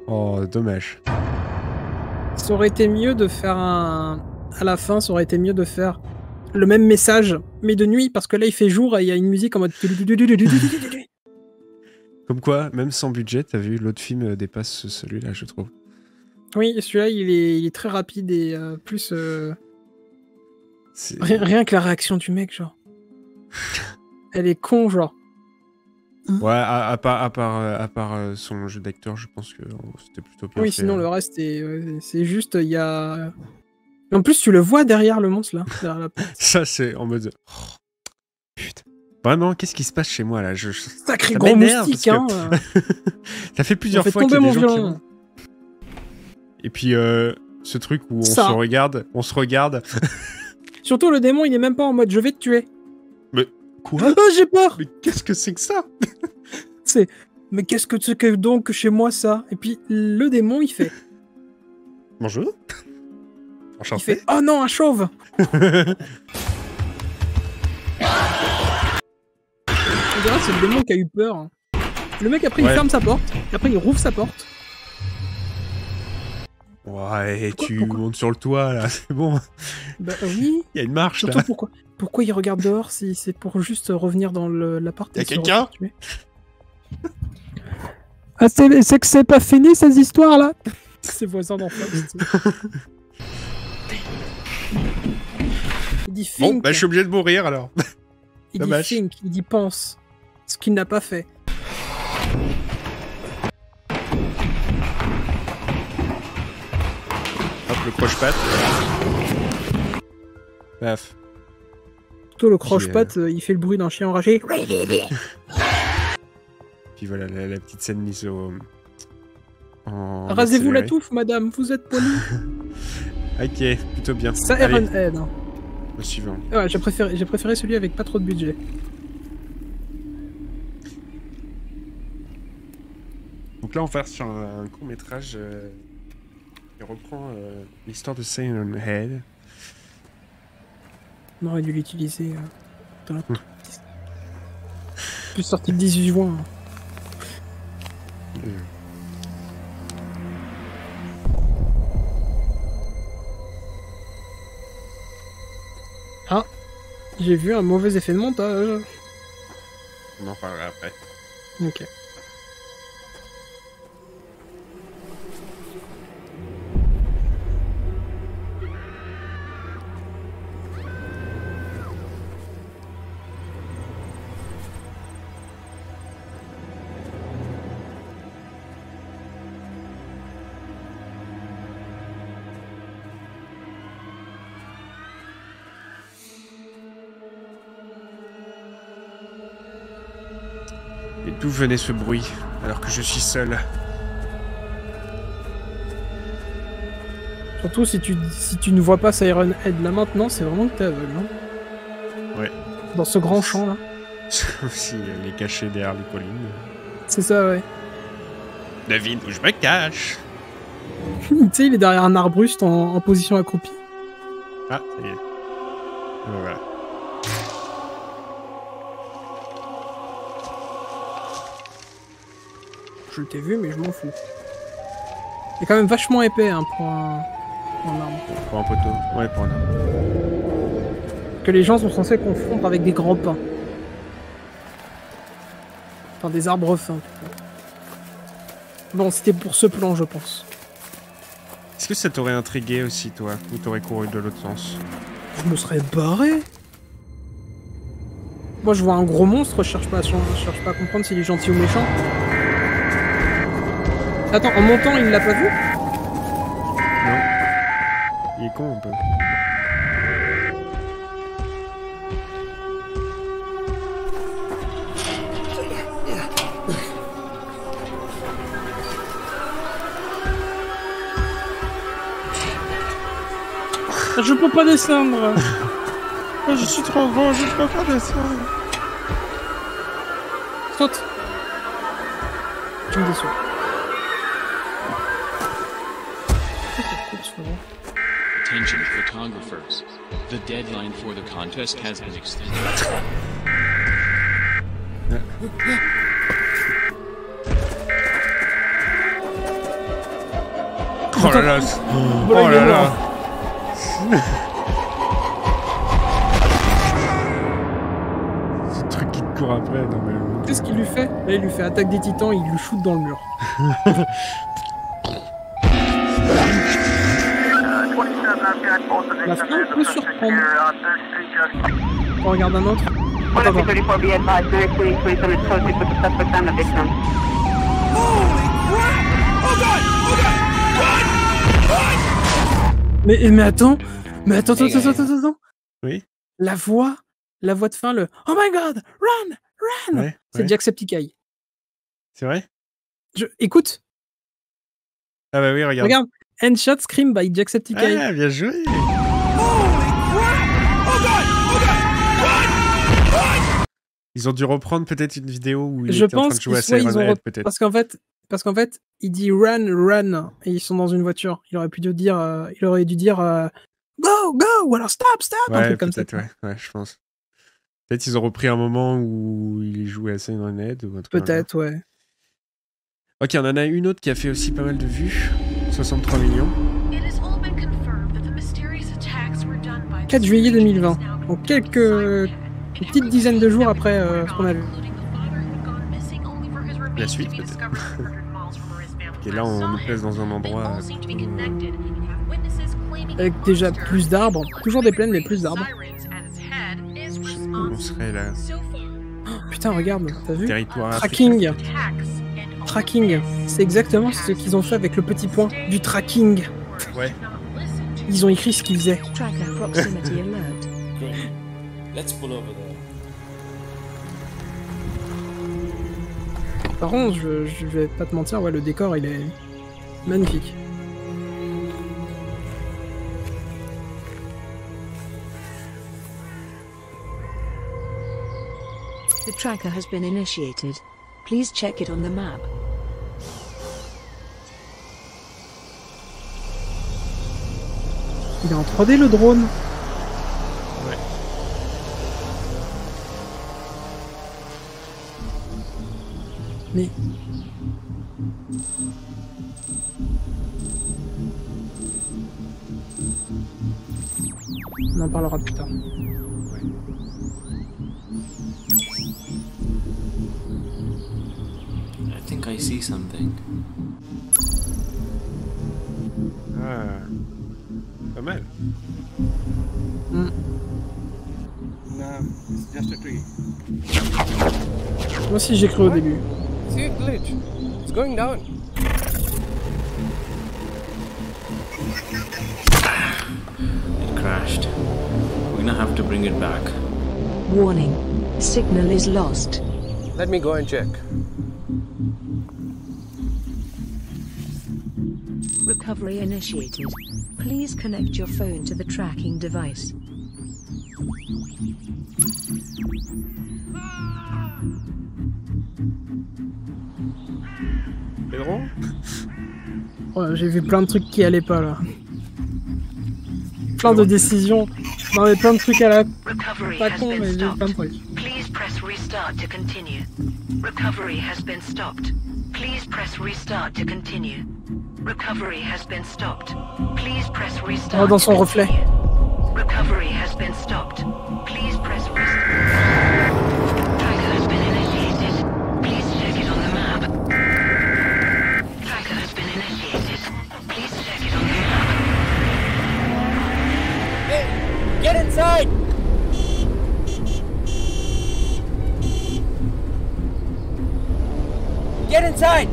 Oh, dommage. ça aurait été mieux de faire un... À la fin, ça aurait été mieux de faire le même message, mais de nuit, parce que là il fait jour et il y a une musique en mode... Comme quoi, même sans budget, t'as vu, l'autre film dépasse celui-là, je trouve. Oui, celui-là il est très rapide et plus... C'est- Rien que la réaction du mec, genre. Elle est con, genre. Ouais, à part son jeu d'acteur, je pense que c'était plutôt bien Oui, fait. sinon le reste, c'est juste, il y a... En plus, tu le vois derrière le monstre, là. Derrière la porte. Ça, c'est en mode... Oh, putain. Vraiment, qu'est-ce qui se passe chez moi, là? Sacré ça gros m'énerve, moustique, parce que- Ça fait plusieurs fait fois qu'il y a tomber des mon gens qui violon. rentrent. Et puis, ce truc où Ça. on se regarde... Surtout, le démon, il est même pas en mode « je vais te tuer Mais quoi ». Ah, j'ai peur. Mais qu'est-ce que c'est que ça? C'est « mais qu'est-ce que c'est que donc chez moi, ça ?» Et puis, le démon, il fait... Bonjour. Il Enchanté. fait « oh non, un chauve !» On dirait que c'est le démon qui a eu peur. Hein. Le mec, après, il Ouais. ferme sa porte. Et après, il rouvre sa porte. Ouais, tu montes sur le toit, là, c'est bon. Bah oui. Il y a une marche, Surtout, là. pourquoi il regarde dehors si c'est pour juste revenir dans l'appart? Y a et se quelqu'un refaire tuer. Ah, c'est que c'est pas fini, ces histoires-là. Ses voisins d'en face. tu sais. Il dit Bon, think. bah, je suis obligé de mourir, alors. Il dommage. dit think, il dit pense. Ce qu'il n'a pas fait. Hop, le croche-patte. Paf. Plutôt le croche-patte, il fait le bruit d'un chien enragé. Puis voilà, la petite scène mise au... en Rasez-vous la accéléré. touffe, madame, vous êtes polie. Ok, plutôt bien. Ça Allez, Iron Head. Hein. le suivant. Ouais, j'ai préféré celui avec pas trop de budget. Donc là, on va sur un court-métrage qui reprend l'histoire de Siren Head. On aurait dû l'utiliser dans la... Plus sorti le 18 juin. Ah, j'ai vu un mauvais effet de montage. On en parlera après. Ok. D'où venait ce bruit, alors que je suis seul? Surtout si tu ne vois pas Siren Head là maintenant, c'est vraiment que t'es aveugle. Hein. Ouais. Dans ce grand champ là. Sauf si elle est cachée derrière les collines. C'est ça, ouais. Devine où je me cache. Tu sais, il est derrière un arbuste en position accroupie. Ah, ça y est. Voilà. Je t'ai vu, mais je m'en fous. Il est quand même vachement épais hein, pour un arbre. Pour un poteau. Ouais, pour un arbre. Que les gens sont censés confondre avec des grands pins. Enfin, des arbres fins. Bon, c'était pour ce plan, je pense. Est-ce que ça t'aurait intrigué aussi, toi? Ou t'aurais couru de l'autre sens? Je me serais barré. Moi, je vois un gros monstre, je cherche pas à comprendre s'il est gentil ou méchant. Attends, en montant, il l'a pas vu? Non. Il est con un peu. Je peux pas descendre. Je suis trop gros, je peux pas descendre. Saute. Tu me déçois. Attention photographers. The deadline for the contest has been extended. Oh là là. Oh là là. Ce truc qui te court après, non mais... Qu'est-ce qu'il lui fait? Là, il lui fait attaque des titans, il lui shoot dans le mur. La fin peut surprendre. On regarde un autre. Attends. Mais attends. Attends. Oui. La voix de fin, le Oh my god, run! Ouais, c'est ouais. Jacksepticeye. C'est vrai? Écoute. Ah bah oui, regarde. Regarde, Handshot Scream by Jacksepticeye. Ah, bien joué. Ils ont dû reprendre peut-être une vidéo où il était en train de jouer à Siren Head, peut-être. Parce qu'en fait, il dit run, et ils sont dans une voiture. Il aurait dû dire go, ou alors stop, un truc comme ça. Ouais, je pense. Peut-être ils ont repris un moment où il jouait à Siren Head ou un truc. Peut-être, ouais. Ok, on en a une autre qui a fait aussi pas mal de vues. 63 millions. 4 juillet 2020. Donc une petite dizaine de jours après ce qu'on a vu. La suite, peut-être. Et là, on nous place dans un endroit... Avec déjà plus d'arbres. Toujours des plaines, mais plus d'arbres. On serait là. Oh, putain, regarde, t'as vu? Territoire Tracking. Tracking. C'est exactement ce qu'ils ont fait avec le petit point du tracking. Ouais. Ils ont écrit ce qu'ils faisaient. Let's pull over there. Par contre, je vais pas te mentir, ouais, le décor il est magnifique. The tracker has been initiated. Please check it on the map. Il est en 3D le drone. Ouais. Mais... On en parlera plus tard. Ouais. I think I see something. Ah. Pas mal. Mm. No, it's just a tree. Moi aussi j'ai cru au début. See it glitch. It's going down. It crashed. We're gonna have to bring it back. Warning. Signal is lost. Let me go and check. Recovery initiated. Please connect your phone to the tracking device. Pedro? Ouais, j'ai vu plein de trucs qui allaient pas là. Plein de décisions. Non mais plein de trucs à la... Pas con mais j'ai plein de trucs. Please press restart to continue. Recovery has been stopped. Please press restart to continue. Recovery has been stopped. Please press restart. Oh, dans son reflet. Recovery has been stopped. Please press restart. Tracker has been initiated. Please check it on the map. Tracker has been initiated. Please check it on the map. Hey, get inside! Get inside!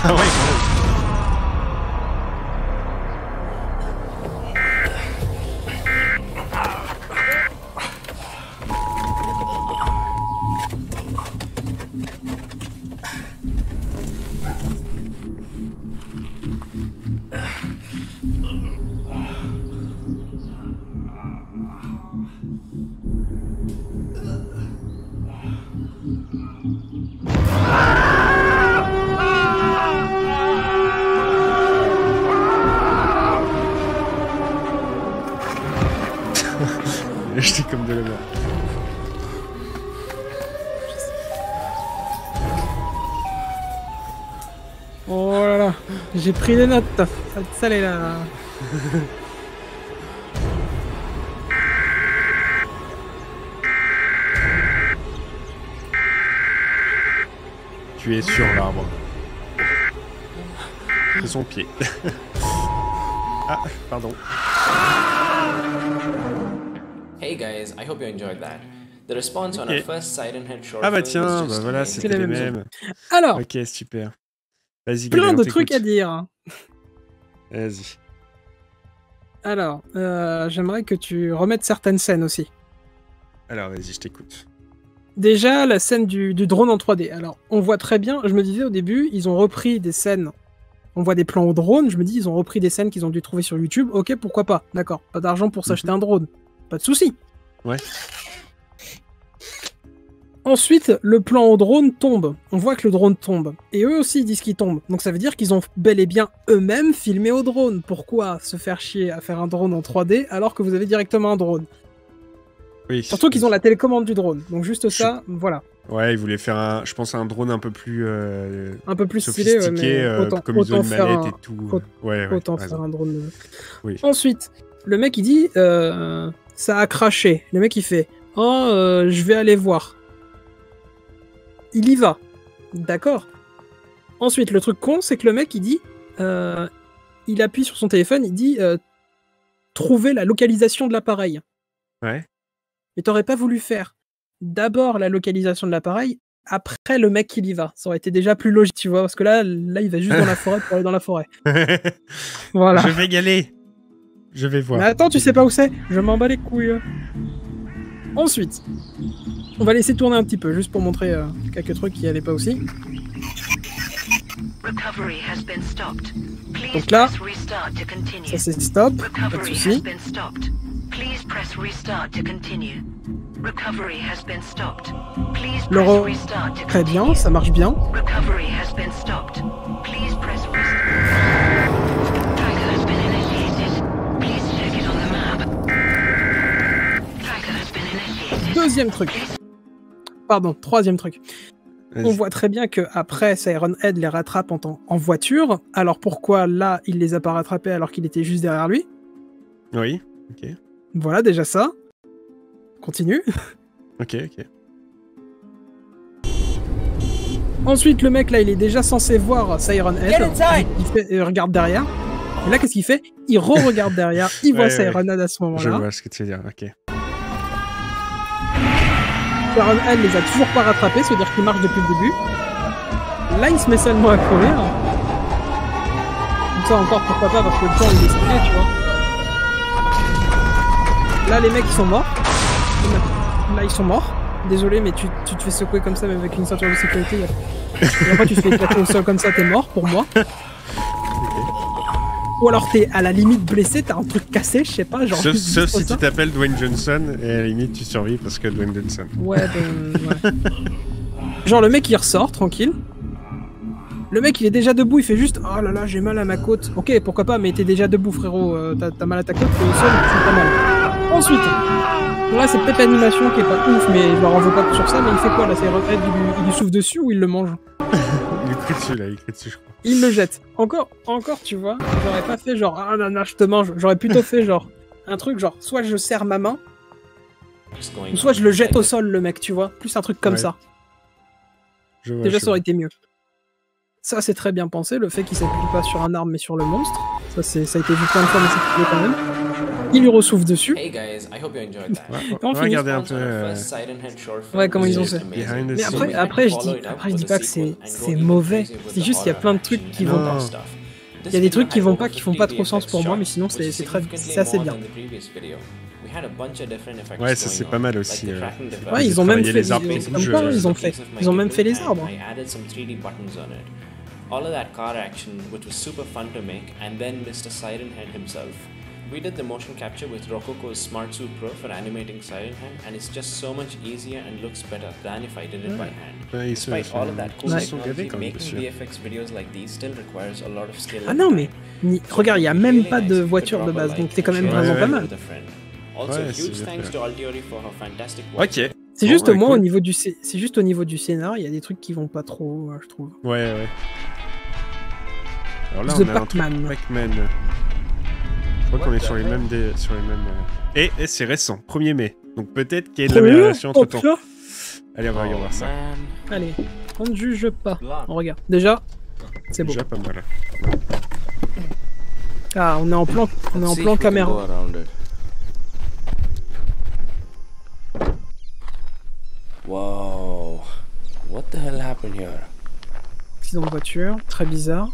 Ah ouais, j'étais comme de la merde. Oh là là, j'ai pris des notes. Ça est là. Tu es sur l'arbre. C'est son pied. Ah, pardon. Hey guys, I hope you enjoyed that. The response on our first Siren Head short Ah bah film was tiens, just bah voilà, amazing. c'était les mêmes. Alors. Ok, super. Vas-y, Plein Gabriel, de on trucs t'écoute. à dire. Vas-y. Alors, j'aimerais que tu remettes certaines scènes aussi. Alors, vas-y, je t'écoute. Déjà, la scène du drone en 3D. Alors, on voit très bien, je me disais au début, ils ont repris des scènes. On voit des plans au drone, je me dis, ils ont repris des scènes qu'ils ont dû trouver sur YouTube. Ok, pourquoi pas. D'accord, pas d'argent pour s'acheter un drone. Pas de souci. Ouais. Ensuite, le plan au drone tombe. On voit que le drone tombe. Et eux aussi ils disent qu'il tombe. Donc ça veut dire qu'ils ont bel et bien eux-mêmes filmé au drone. Pourquoi se faire chier à faire un drone en 3D alors que vous avez directement un drone? Oui. Surtout qu'ils ont la télécommande du drone. Donc juste ça, voilà. Ouais, ils voulaient faire, je pense, un drone un peu plus stylé, ouais, mais comme ils ont une manette et tout. Autant faire faire un drone. Oui. Ensuite, le mec il dit ça a craché. Le mec il fait je vais aller voir. Il y va. D'accord. Ensuite, le truc con, c'est que le mec il dit il appuie sur son téléphone, il dit trouver la localisation de l'appareil. Ouais. Mais t'aurais pas voulu faire d'abord la localisation de l'appareil, après le mec qui y va. Ça aurait été déjà plus logique, tu vois, parce que là il va juste dans la forêt pour aller dans la forêt. Voilà. Je vais y aller. Je vais voir. Mais attends, tu sais pas où c'est? Je m'en bats les couilles. Ensuite, on va laisser tourner un petit peu, juste pour montrer quelques trucs qui allaient pas aussi. Donc là, ça c'est stop, pas de soucis. Le très bien, ça marche bien. Deuxième truc. Pardon, troisième truc. On voit très bien que après Siren Head les rattrape en voiture. Alors pourquoi là il les a pas rattrapés alors qu'il était juste derrière lui? Oui, ok. Voilà déjà ça. Continue. Ok. Ensuite le mec là il est déjà censé voir Siren Head. Il regarde derrière. Et là qu'est-ce qu'il fait? Il re-regarde derrière. Il voit Siren Head à ce moment-là. Je vois ce que tu veux dire, ok. Sharon Anne les a toujours pas rattrapés, c'est-à-dire qu'il marche depuis le début. Là, il se met seulement à courir. Comme ça, encore, pourquoi pas, parce que le temps, il est stylé, tu vois. Là, les mecs, ils sont morts. Là, ils sont morts. Désolé, mais tu te fais secouer comme ça, même avec une ceinture de sécurité. Et après, tu te fais éclater au sol comme ça, t'es mort, pour moi. Ou alors t'es à la limite blessé, t'as un truc cassé, je sais pas, genre... Sauf si tu t'appelles Dwayne Johnson, et à la limite tu survis parce que Dwayne Johnson. Ouais. Genre le mec il ressort, tranquille. Le mec il est déjà debout, il fait juste « Oh là là, j'ai mal à ma côte ». Ok, pourquoi pas, mais t'es déjà debout frérot, t'as mal à ta côte, t'es au sol, c'est pas mal. Ensuite, là c'est peut-être l'animation qui est pas ouf, mais je leur en veux pas sur ça, mais il fait quoi là? Il lui souffle dessus ou il le mange? Il crie dessus là, il crie dessus je crois. Il le jette. Encore, tu vois, j'aurais pas fait genre ah non, je te mange. J'aurais plutôt fait genre un truc genre soit je serre ma main, ou soit je le jette au sol le mec, tu vois. Plus un truc comme ça. Déjà ça aurait été mieux. Ça c'est très bien pensé, le fait qu'il s'appuie pas sur un arbre mais sur le monstre. Ça a été vu plein de fois mais c'est cool quand même. Il lui ressouffle dessus. Hey guys, I hope you enjoyed that. On va regarder un peu. Ouais, comment ils ont fait. Mais après je dis pas que c'est mauvais. C'est juste qu'il y a plein de trucs qui vont pas. Il y a des trucs qui vont pas, qui font pas trop sens pour moi, mais sinon c'est assez bien. Ouais, ça c'est pas mal aussi. Ouais, ils ont même fait les arbres. Ils ont même fait les arbres. All of that car action, which was super fun to make, and then Mr. Siren Head himself. We did the motion capture with Rococo's Smart Suit Pro for animating Siren Head, and it's just so much easier and looks better than if I did it by hand. Despite all of that cool technology, making VFX videos like these still requires a lot of skill. Ah non, mais regarde, il y a même pas de voiture de base, donc c'est quand même vraiment pas mal. Also, huge thanks to Altiori for her fantastic work. Ok. C'est juste au moins au niveau du scénar, il y a des trucs qui vont pas trop, je trouve. Ouais. Alors là, The on a Pac-Man. un truc Pac-Man. Je crois qu'on est sur les mêmes... Et c'est récent, 1er mai. Donc peut-être qu'il y a de l'amélioration entre temps. Allez, on va regarder ça. Allez, on ne juge pas. On regarde. Déjà, c'est beau. Déjà pas mal. Ah, on est en plan caméra. Wow. What the hell happened here? Accident de voiture, très bizarre.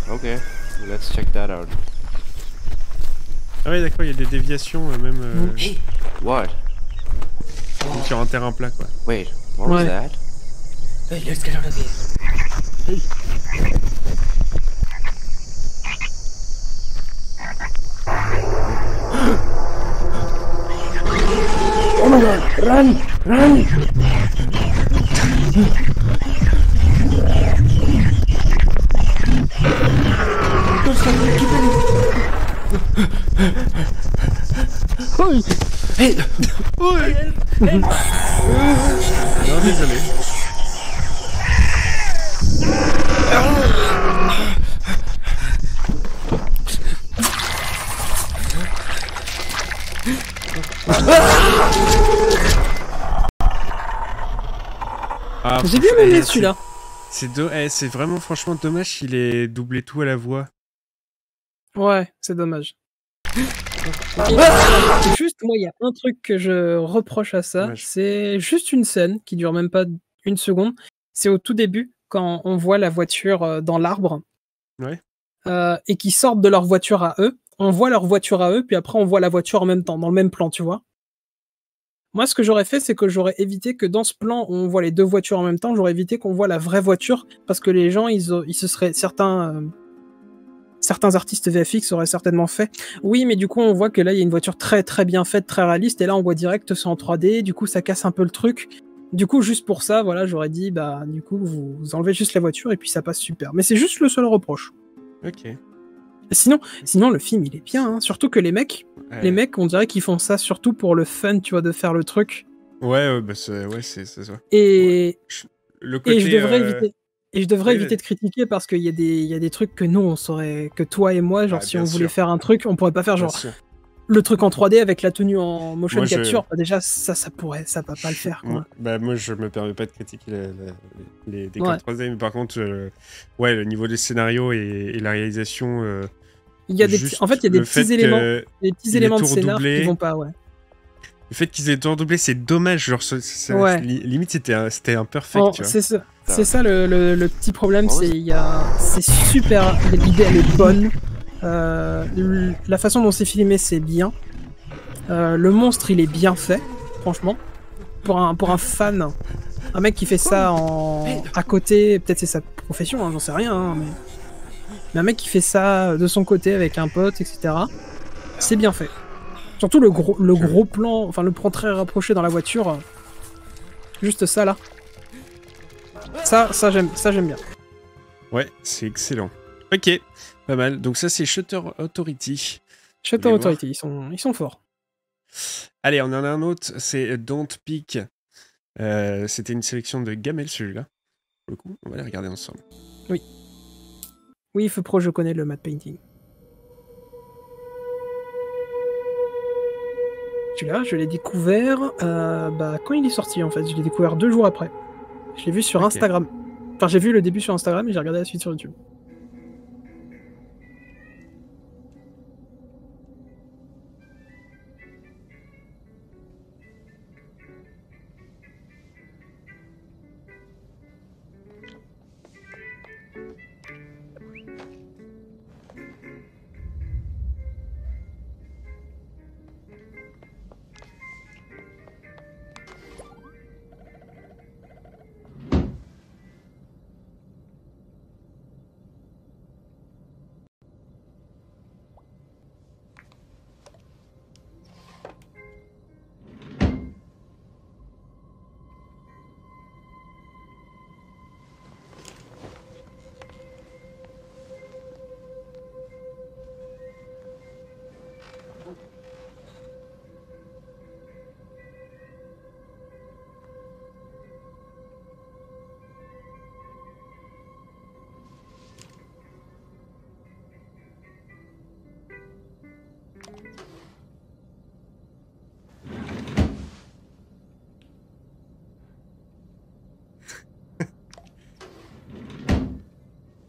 Okay, let's check that out. Ah ouais, d'accord, il y a des déviations même. What? Sur un terrain plat, quoi. Wait, what was that? Hey, let's get out of here. Hey. Oh my god, run! Hey! Non, désolé. J'ai bien aimé celui-là. C'est vraiment franchement dommage qu'il ait doublé tout à la voix. Ouais, c'est dommage. Juste, moi, il y a un truc que je reproche à ça, c'est juste une scène qui dure même pas une seconde. C'est au tout début, quand on voit la voiture dans l'arbre, et qu'ils sortent de leur voiture à eux. On voit leur voiture à eux, puis après on voit la voiture en même temps, dans le même plan, tu vois. Moi, ce que j'aurais fait, c'est que j'aurais évité que dans ce plan où on voit les deux voitures en même temps, j'aurais évité qu'on voit la vraie voiture, parce que les gens, ils se seraient certains artistes VFX auraient certainement fait. Oui, mais du coup, on voit que là, il y a une voiture très très bien faite, très réaliste, et là, on voit direct, c'est en 3D, du coup, ça casse un peu le truc. Du coup, juste pour ça, voilà, j'aurais dit, bah, du coup, vous enlevez juste la voiture, et puis ça passe super. Mais c'est juste le seul reproche. Ok. Sinon, le film, il est bien, hein. Surtout que les mecs, on dirait qu'ils font ça surtout pour le fun, tu vois, de faire le truc. Ouais, bah c'est ça. Et le côté, je devrais éviter de critiquer parce qu'il y a des trucs que nous, on saurait, que toi et moi, genre, si on voulait faire un truc, on pourrait pas faire genre... le truc en 3D avec la tenue en motion Moi, capture, bah, déjà ça va pas le faire. Quoi. Moi, je me permets pas de critiquer les décors Ouais. 3D, mais par contre, ouais, le niveau des scénarios et la réalisation. Il y a des juste en fait, il y a des le fait petits éléments, que des petits il est éléments de tout scénar redoublé. qui vont pas, ouais. Le fait qu'ils aient tout redoublé, c'est dommage. Genre, Ouais. limite, c'était un perfect, tu vois. C'est ça le petit problème, c'est super, l'idée elle est bonne, la façon dont c'est filmé c'est bien, le monstre il est bien fait, franchement, pour un fan, un mec qui fait ça à côté, peut-être c'est sa profession, hein, j'en sais rien, hein, mais un mec qui fait ça de son côté avec un pote, etc. C'est bien fait. Surtout le gros plan, enfin le plan très rapproché dans la voiture, juste ça là. Ça j'aime bien. Ouais, c'est excellent. Ok, pas mal. Donc ça, c'est Shutter Authority. Shutter Vous voulez Authority, ils sont forts. Allez, on en a un autre, c'est Don't Peek. C'était une sélection de Gamel, celui-là. Pour le coup, on va les regarder ensemble. Oui. Oui, Feu Pro, je connais le matte painting. Celui-là, je l'ai découvert quand il est sorti, en fait. Je l'ai découvert 2 jours après. Je l'ai vu sur Instagram. Enfin, j'ai vu le début sur Instagram et j'ai regardé la suite sur YouTube.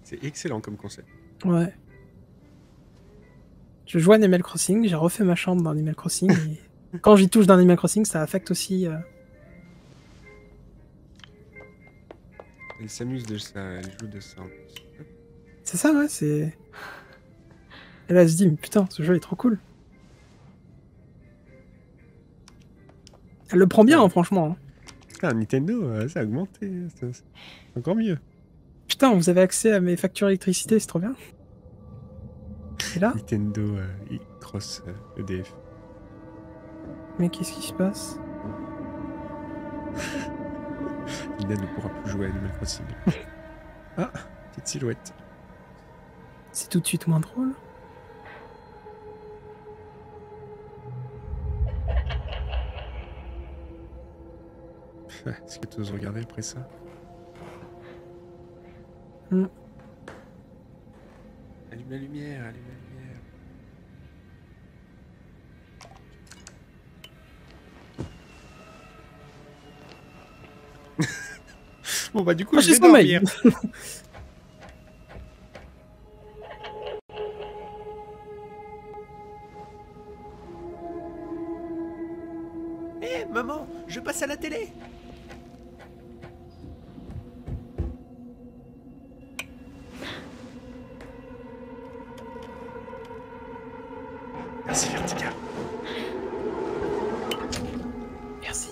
C'est excellent comme concept. Ouais. Je joue à Animal Crossing, j'ai refait ma chambre dans Animal Crossing. Et quand j'y touche dans Animal Crossing, ça affecte aussi. Elle s'amuse de ça, elle joue de ça en plus. C'est ça, ouais, c'est. Et là, elle se dit, mais putain, ce jeu est trop cool. Elle le prend bien, hein, franchement. Putain, Nintendo, ça a augmenté. C'est encore mieux. Putain, vous avez accès à mes factures d'électricité, c'est trop bien. Et là Nintendo cross EDF. Mais qu'est-ce qui se passe? Nina ne pourra plus jouer à Animal Crossing. Ah, petite silhouette. C'est tout de suite moins drôle. Est-ce que tu oses regarder après ça? Allume la lumière, allume la lumière. Bon bah du coup, je vais dormir. Hé, maman, je passe à la télé. Merci Vertica. Merci.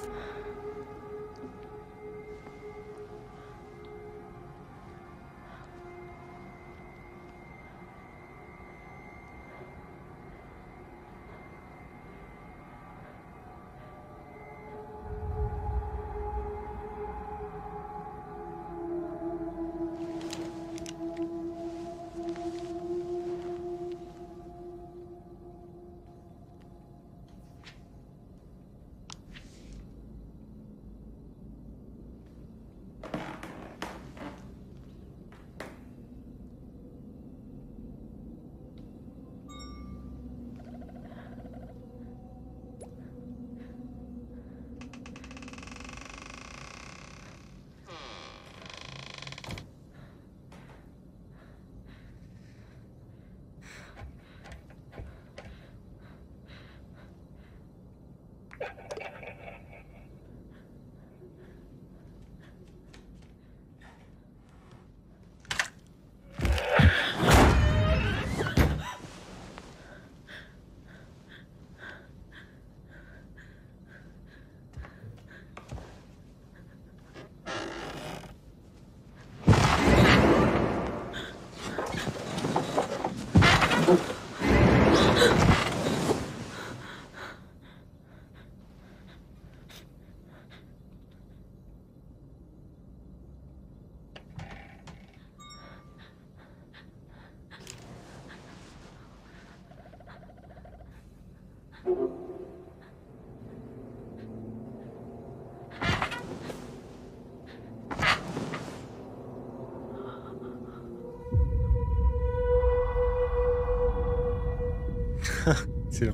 C'est là.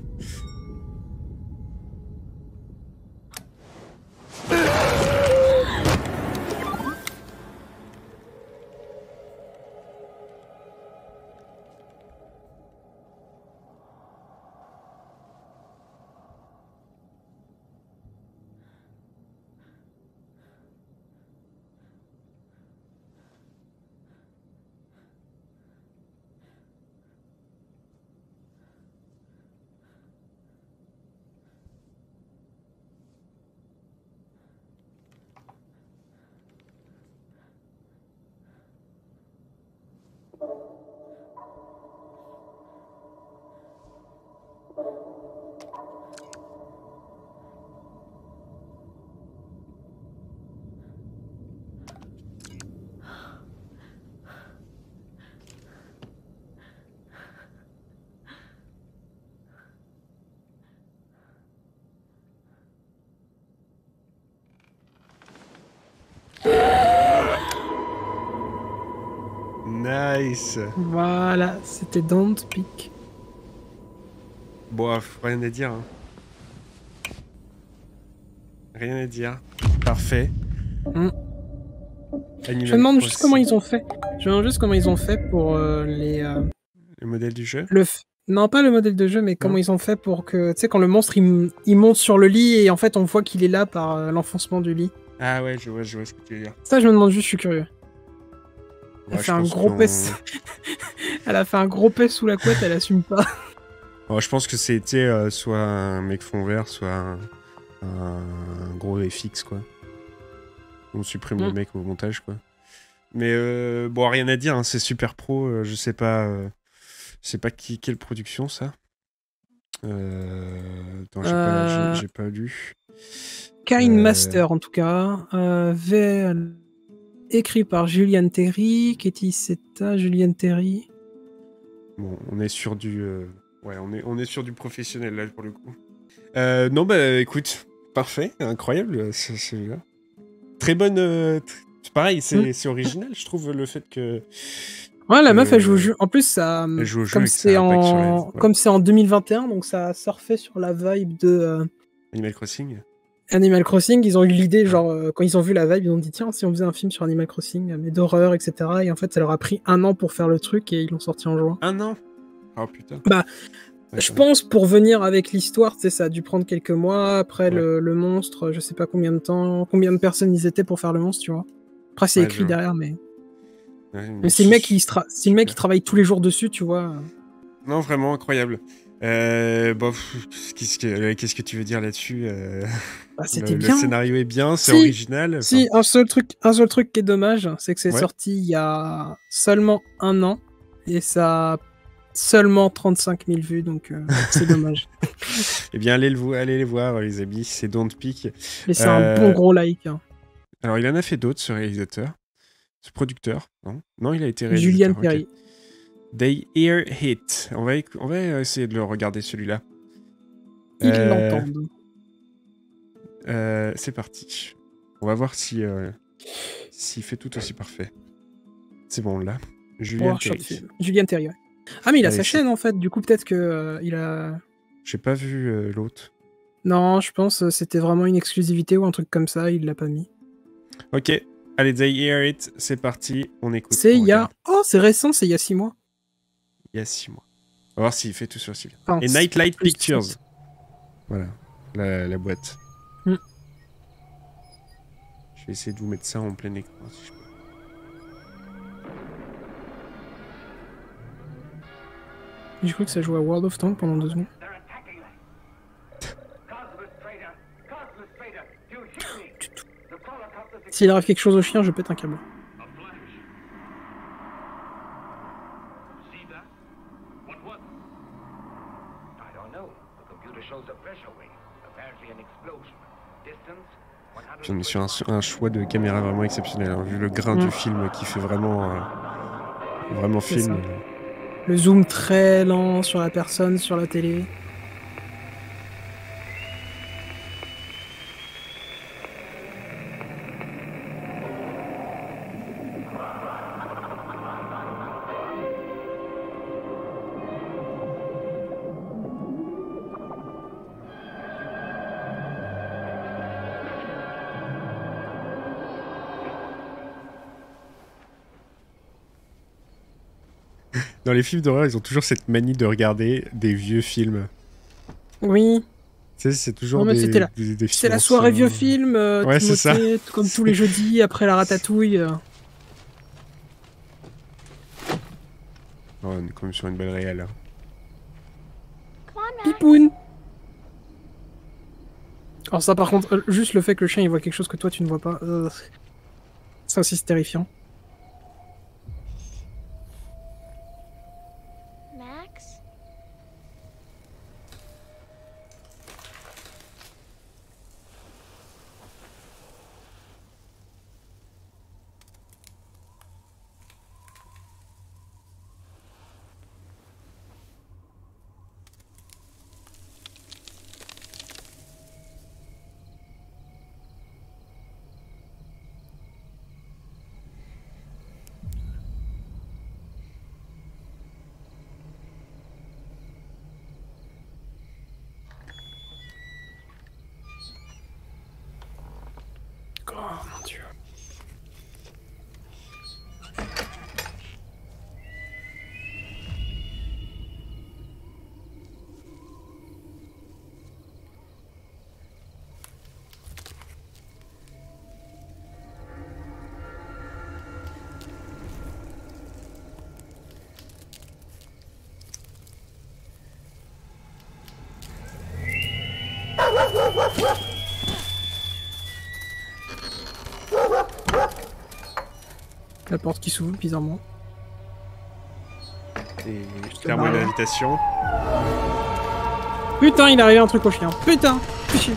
Nice. Voilà, c'était Don't Speak. Bon, rien à dire. Hein. Rien à dire. Parfait. Je me demande juste comment ils ont fait. Je me demande juste comment ils ont fait pour les... Le modèle du jeu Non, pas le modèle de jeu, mais comment ils ont fait pour que... Tu sais, quand le monstre, il monte sur le lit et en fait, on voit qu'il est là par l'enfoncement du lit. Ah ouais, je vois ce que tu veux dire. Ça, je me demande juste, je suis curieux. Elle Ouais, fait un gros pèse. Elle a fait un gros pèse sous la couette, elle assume pas. Oh, je pense que c'était soit un mec fond vert, soit un gros FX, quoi. On supprime le mec au montage, quoi. Mais bon, rien à dire, hein, c'est super pro. Je sais pas quelle production, ça. Attends, j'ai pas lu. Kind Master, en tout cas. Écrit par Julian Terry. Katie Seta, Julian Terry. Bon, on est sur du... Ouais, on est sur du professionnel, là, pour le coup. Non, bah, écoute, parfait, incroyable, celui-là. Très bonne... Pareil, c'est original, je trouve, le fait que... Ouais, la meuf, elle joue au jeu. En plus, ça... Elle joue au jeu comme c'est en 2021, donc ça a surfé sur la vibe de... Animal Crossing. Animal Crossing, ils ont eu l'idée, genre, quand ils ont vu la vibe, ils ont dit, tiens, si on faisait un film sur Animal Crossing, mais d'horreur, etc. Et en fait, ça leur a pris 1 an pour faire le truc et ils l'ont sorti en juin. 1 an? Oh putain. Bah, je pense pour venir avec l'histoire, tu sais, ça a dû prendre quelques mois. Après, le monstre, je sais pas combien de temps, combien de personnes ils étaient pour faire le monstre, tu vois. Après, c'est écrit derrière, mais... Ouais, mais si le mec, qui travaille tous les jours dessus, tu vois... Non, vraiment incroyable. Bon, qu'est-ce que tu veux dire là-dessus Bah, c'était le bien. scénario est bien, c'est original. Si, un seul truc qui est dommage, c'est que c'est sorti il y a seulement 1 an et ça a seulement 35 000 vues, donc c'est dommage. Eh bien, allez les voir, les amis, c'est Don't Speak. Et c'est un bon gros like. Hein. Alors, il en a fait d'autres, ce réalisateur, ce producteur, non, il a été réalisateur. Julian Terry. Okay. They Hear It. On va essayer de le regarder, celui-là. Ils l'entendent. C'est parti. On va voir s'il fait tout aussi parfait. C'est bon, là. Julian Terry. Julian Terry, ouais. Ah, mais il a sa chaîne, en fait. Du coup, peut-être que il a... J'ai pas vu l'autre. Non, je pense que c'était vraiment une exclusivité ou un truc comme ça. Il l'a pas mis. Ok. Allez, They Hear It. C'est parti. On écoute. C'est il y a... Oh, c'est récent. C'est il y a 6 mois. Il y a 6 mois. On va voir s'il fait tout sur celui-là. Et Nightlight Pictures. Voilà, la boîte. Je vais essayer de vous mettre ça en plein écran, si je peux. J'ai cru que ça jouait à World of Tanks pendant 2 secondes. S'il arrive quelque chose au chien, je pète un câble. On est sur un choix de caméra vraiment exceptionnel, hein, vu le grain du film qui fait vraiment film. Le zoom très lent sur la personne, sur la télé. Dans les films d'horreur, ils ont toujours cette manie de regarder des vieux films. Oui. Tu sais, c'est toujours non, des c'est films la soirée anciens. vieux film, Ouais, c'est ça. comme tous les jeudis, après la ratatouille. Oh, on est quand même sur une belle réelle. Pipoun. Alors ça par contre, juste le fait que le chien il voit quelque chose que toi tu ne vois pas, ça aussi c'est terrifiant. Max? Oh mon dieu. La porte qui s'ouvre bizarrement. Et clairement une invitation. Putain, il est arrivé un truc au chien. Putain, fais chier.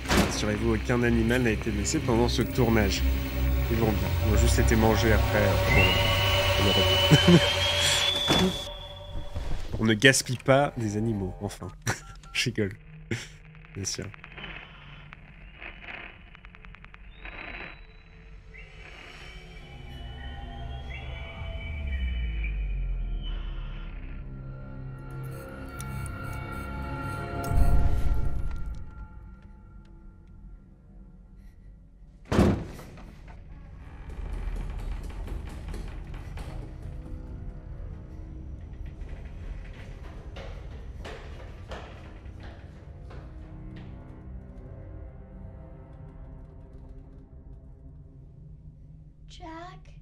Rassurez-vous, aucun animal n'a été blessé pendant ce tournage. Ils vont bien. Ils ont juste été mangés après pour le repas. On ne gaspille pas des animaux, enfin. Je rigole. Bien sûr. Jack?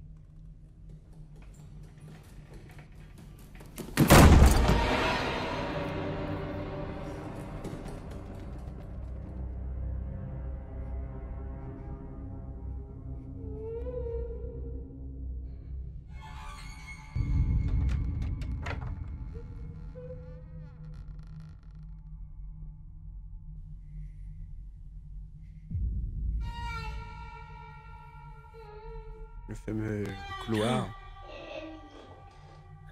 Le fameux couloir.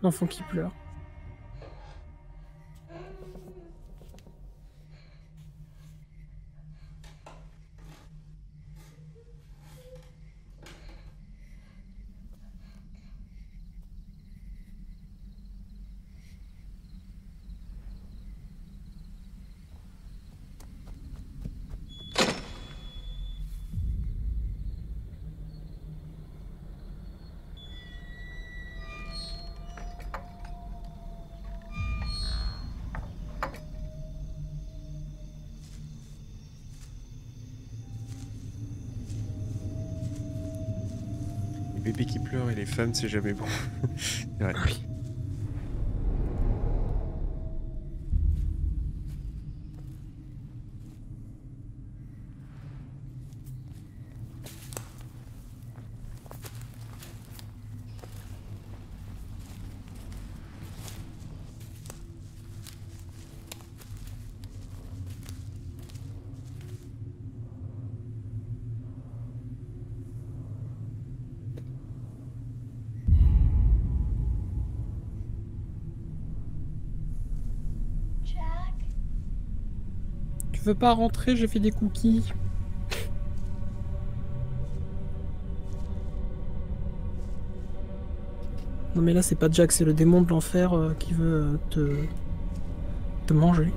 L'enfant qui pleure. Les bébés qui pleurent et les femmes, c'est jamais bon. C'est vrai. Oui. Tu veux pas rentrer? J'ai fait des cookies. Non mais là c'est pas Jack, c'est le démon de l'enfer qui veut te manger.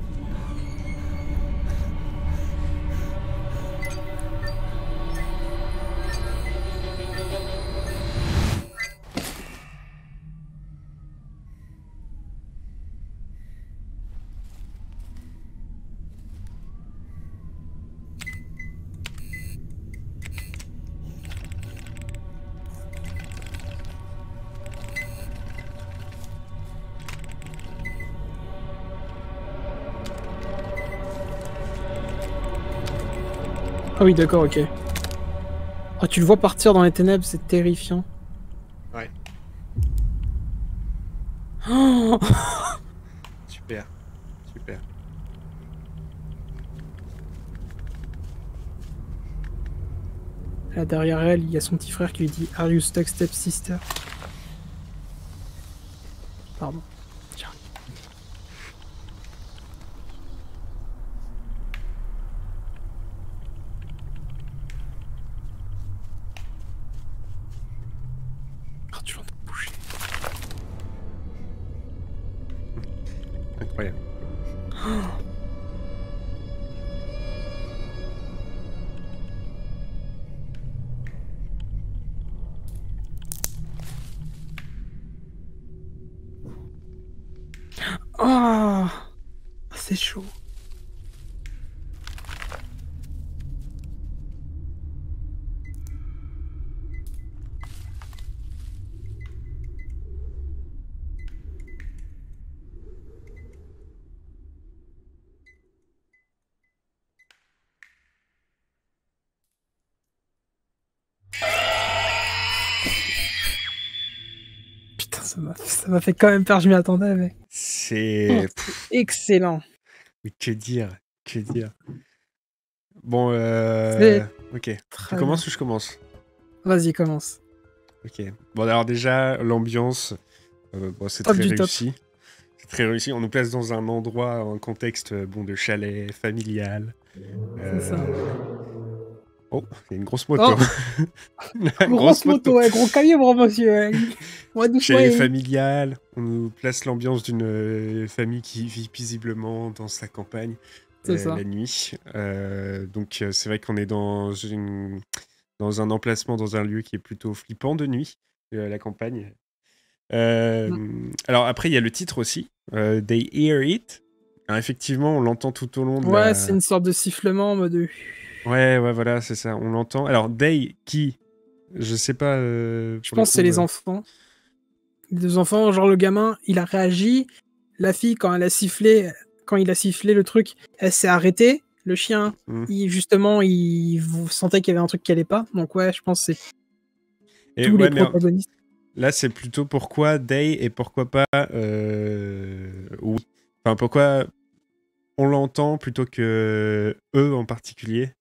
Ah oui, d'accord, ok. Ah, tu le vois partir dans les ténèbres, c'est terrifiant. Ouais. Oh Super. Super. Là, derrière elle, il y a son petit frère qui lui dit « Are you stuck, stepsister ?» Pardon. Tiens. Oh, tu l'entends bouger. Incroyable. Oh. Oh, c'est chaud. Putain, ça m'a fait quand même peur, je m'y attendais, mec. C'est... Excellent. Mais que dire? Que dire? Bon, ok. Tu commences ou je commence? Vas-y, commence. Ok. Bon, alors déjà, l'ambiance, bon, c'est Top très du top. réussi. C'est très réussi. On nous place dans un endroit, un contexte bon, de chalet, familial. C'est ça. Oh, il y a une grosse moto. Oh. Grosse moto, ouais, gros calibre, monsieur. Ouais. Ouais, doucement, Chalet ouais. familial. On nous place l'ambiance d'une famille qui vit paisiblement dans sa campagne C'est ça. la nuit. Donc c'est vrai qu'on est dans un emplacement, dans un lieu qui est plutôt flippant de nuit, la campagne. Alors après, il y a le titre aussi, They Hear It. Alors, effectivement, on l'entend tout au long de Ouais, c'est une sorte de sifflement en mode... Ouais, voilà, c'est ça, on l'entend. Alors, They, qui? Je sais pas... Je pense que c'est les enfants. Les deux enfants, genre le gamin, il a réagi. La fille, quand il a sifflé le truc, elle s'est arrêtée. Le chien, justement, il sentait qu'il y avait un truc qui allait pas. Donc ouais, je pense que c'est tous les protagonistes. Là, c'est plutôt pourquoi They et pourquoi pas... oui. Enfin, pourquoi on l'entend plutôt que eux en particulier.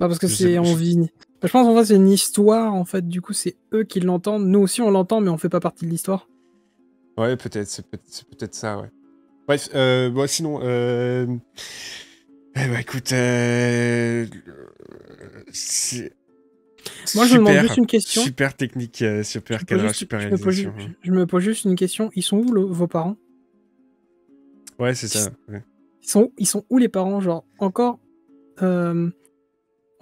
Bah parce que c'est envie. Je pense en fait c'est une histoire, en fait, du coup c'est eux qui l'entendent. Nous aussi on l'entend, mais on fait pas partie de l'histoire. Ouais, peut-être, c'est peut-être ça, ouais. Bref, bon, sinon... bah écoute, moi je me demande juste une question. Super technique, super cadrage, super réalisation. Je me pose juste une question. Ils sont où vos parents? Ouais, c'est ça. Ouais. Ils sont où les parents? Genre, encore... on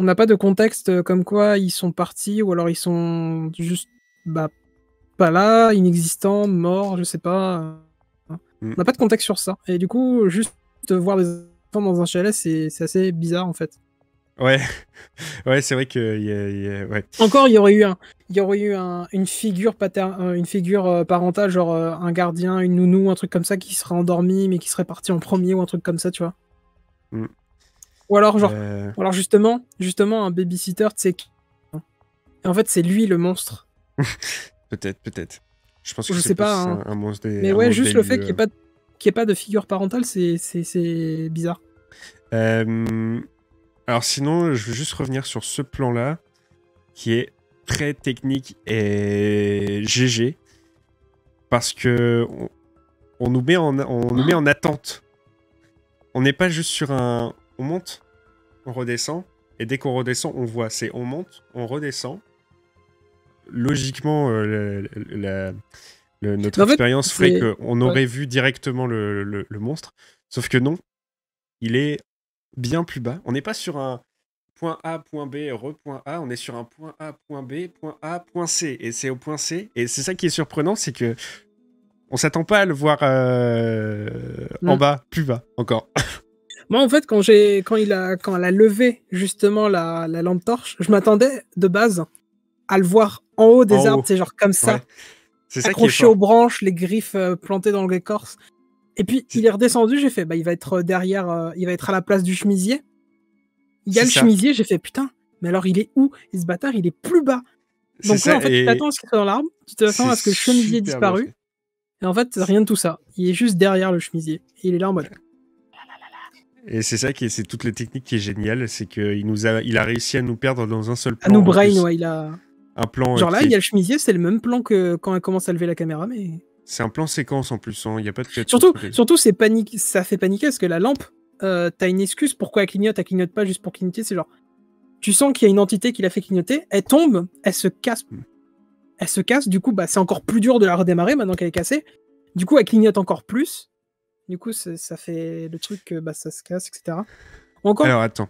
n'a pas de contexte comme quoi ils sont partis, ou alors ils sont juste pas là, inexistants, morts, je sais pas. On n'a pas de contexte sur ça. Et du coup, juste voir des enfants dans un chalet, c'est assez bizarre en fait. Ouais, ouais, c'est vrai que ouais. Encore, il y aurait eu une figure parentale, genre un gardien, une nounou, un truc comme ça qui serait endormi, mais qui serait parti en premier, ou un truc comme ça, tu vois. Ou alors, genre, justement, un babysitter, tu sais. Et en fait, c'est lui le monstre. Peut-être. Je pense que je c'est sais pas, un monstre des. Mais ouais, juste le fait qu'il n'y ait pas de figure parentale, c'est bizarre. Alors sinon, je veux juste revenir sur ce plan-là, qui est très technique et GG, parce que on nous met en attente. On n'est pas juste sur un... On monte, on redescend, et dès qu'on redescend, on voit. C'est on monte, on redescend. Logiquement, notre expérience ferait qu'on aurait vu directement le monstre, sauf que non, il est bien plus bas. On n'est pas sur un point A, point B, point A, on est sur un point A, point B, point A, point C, et c'est au point C, et c'est ça qui est surprenant, c'est que on s'attend pas à le voir en bas, plus bas, encore. Moi, en fait, quand elle a levé justement la lampe torche, je m'attendais de base à le voir en haut des arbres, c'est genre comme ça, ouais. accroché aux branches, les griffes plantées dans l'écorce. Et puis il est redescendu, j'ai fait, il va être derrière, il va être à la place du chemisier. Il y a C'est le ça. chemisier, j'ai fait putain, mais alors il est où? Et ce bâtard, il est plus bas. C'est Donc ça, ouais, en fait, tu et t'attends à ce qu'il soit dans l'arbre, tu t'attends à ce que le chemisier ait super bien disparu, fait. et en fait, rien de tout ça. Il est juste derrière le chemisier. Et il est là en mode. Et c'est ça c'est toute la technique qui est géniale, c'est qu'il a réussi à nous perdre dans un seul plan. À nous en brain, plus. ouais, il a. Un plan. Genre là, qui il y est- a le chemisier, c'est le même plan que quand elle commence à lever la caméra, mais. C'est un plan séquence en plus, hein. Il n'y a pas de cut. Surtout c'est panique, ça fait paniquer parce que la lampe, t'as une excuse pourquoi elle clignote pas juste pour clignoter, c'est genre. Tu sens qu'il y a une entité qui l'a fait clignoter, elle tombe, elle se casse. Elle se casse, du coup, bah, c'est encore plus dur de la redémarrer maintenant qu'elle est cassée. Du coup, elle clignote encore plus. Du coup, ça fait le truc que bah, ça se casse, etc. Encore. Alors attends.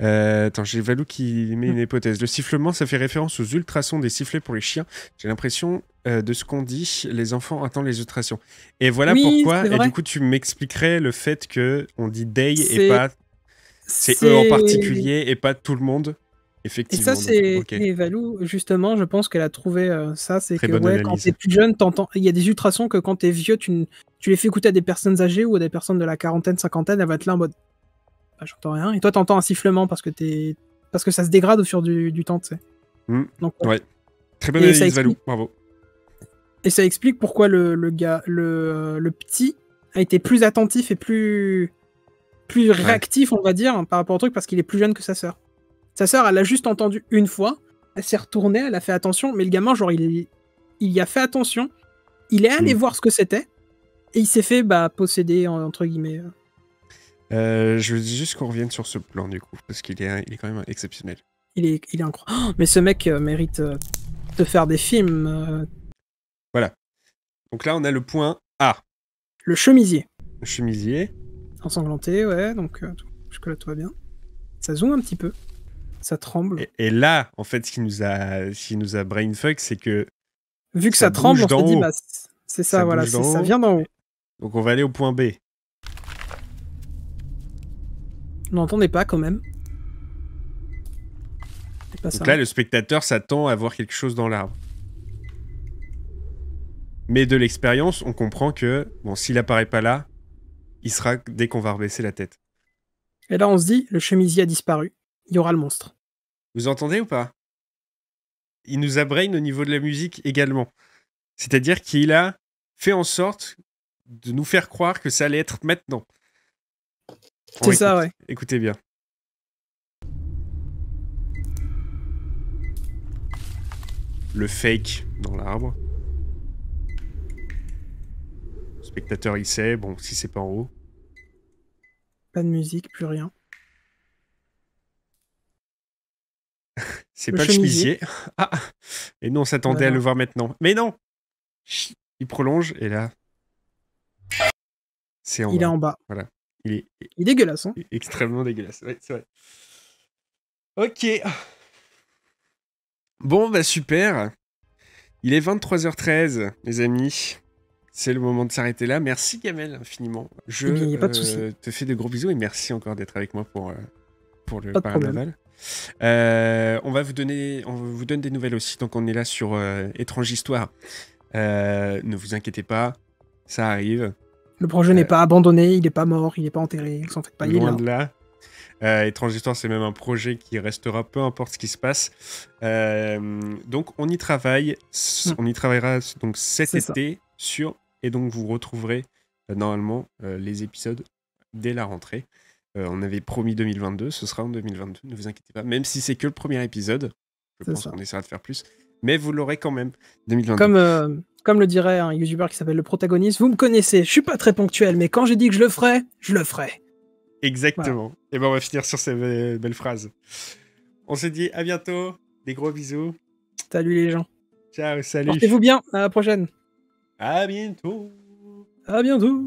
J'ai Valou qui met une hypothèse. Le sifflement, ça fait référence aux ultrasons des sifflets pour les chiens. J'ai l'impression de ce qu'on dit, les enfants attendent les ultrasons. Et voilà Oui, pourquoi. c'est Et vrai. du coup, tu m'expliquerais le fait que on dit they et C'est- pas. C'est eux en particulier et pas tout le monde. Et Effectivement. ça, c'est. donc, ok. Et Valou, justement, je pense qu'elle a trouvé ça. C'est Très que bonne ouais, quand analyse. t'es plus jeune, t'entends. Il y a des ultrasons que quand t'es vieux, tu les fais écouter à des personnes âgées ou à des personnes de la quarantaine, cinquantaine, elle va être là en mode. Bah, j'entends rien. Et toi, t'entends un sifflement parce que ça se dégrade au fur du temps, tu sais. Donc, Ouais. Très bonne Et ça analyse, Valou. explique- Bravo. Et ça explique pourquoi le gars, le petit, a été plus attentif et plus réactif, on va dire, par rapport au truc, parce qu'il est plus jeune que sa sœur. Sa sœur, elle l'a juste entendu une fois, elle s'est retournée, elle a fait attention, mais le gamin, genre, il y a fait attention, il est allé voir ce que c'était, et il s'est fait posséder, entre guillemets. Je veux juste qu'on revienne sur ce plan du coup, parce qu'il est quand même exceptionnel. Il est incroyable. Oh, mais ce mec mérite de faire des films. Voilà. Donc là, on a le point A. Le chemisier. Le chemisier. Ensanglanté, ouais, donc jusque-là, tout va bien. Ça zoome un petit peu. Ça tremble. Et là, en fait, ce qui nous a brainfuck, c'est que. Vu que ça tremble, bouge on se d'en dit, haut. bah, c'est ça, voilà, bouge d'en ça haut. vient d'en haut. Donc on va aller au point B. On n'entendait pas quand même. C'est pas Donc ça. là, le spectateur s'attend à voir quelque chose dans l'arbre. Mais de l'expérience, on comprend que, bon, s'il apparaît pas là, il sera dès qu'on va rebaisser la tête. Et là, on se dit, le chemisier a disparu. Il y aura le monstre. Vous entendez ou pas? Il nous a brain au niveau de la musique également. C'est-à-dire qu'il a fait en sorte de nous faire croire que ça allait être maintenant. C'est ça, ouais. Écoutez bien. Le fake dans l'arbre. Le spectateur, il sait, bon, si c'est pas en haut. Pas de musique, plus rien. C'est Le pas le chemisier. chemisier. Ah. Et nous, on s'attendait à Voilà. le voir maintenant. Mais non. Chut. Il prolonge et là, c'est en Il bas. est en bas. Voilà. Il est Il est dégueulasse, hein. extrêmement dégueulasse. Ouais, c'est vrai. Ok. Bon, bah super. Il est 23h13, les amis. C'est le moment de s'arrêter là. Merci, Gamel, infiniment. Je Eh bien, y a pas de souci. te fais de gros bisous et merci encore d'être avec moi pour le Pas de problème. Paranaval. On vous donne des nouvelles aussi. Donc, on est là sur Étrange Histoire. Ne vous inquiétez pas, ça arrive. Le projet n'est pas abandonné, il n'est pas mort, il n'est pas enterré, il s'en fait pas, il est Loin là. de là. Étrange Histoire, c'est même un projet qui restera peu importe ce qui se passe. Donc, on y travaille. On y travaillera donc cet C'est ça. été sur. Et donc, vous retrouverez normalement les épisodes dès la rentrée. On avait promis 2022, ce sera en 2022, ne vous inquiétez pas. Même si c'est que le premier épisode, je C'est pense ça. qu'on essaiera de faire plus. Mais vous l'aurez quand même, 2022. Comme le dirait un youtubeur qui s'appelle Le Protagoniste, vous me connaissez, je suis pas très ponctuel, mais quand j'ai dit que je le ferai, je le ferai. Exactement. Et ben on va finir sur ces belles phrases. On se dit à bientôt. Des gros bisous. Salut les gens. Ciao, salut. Portez-vous bien, à la prochaine. À bientôt. À bientôt.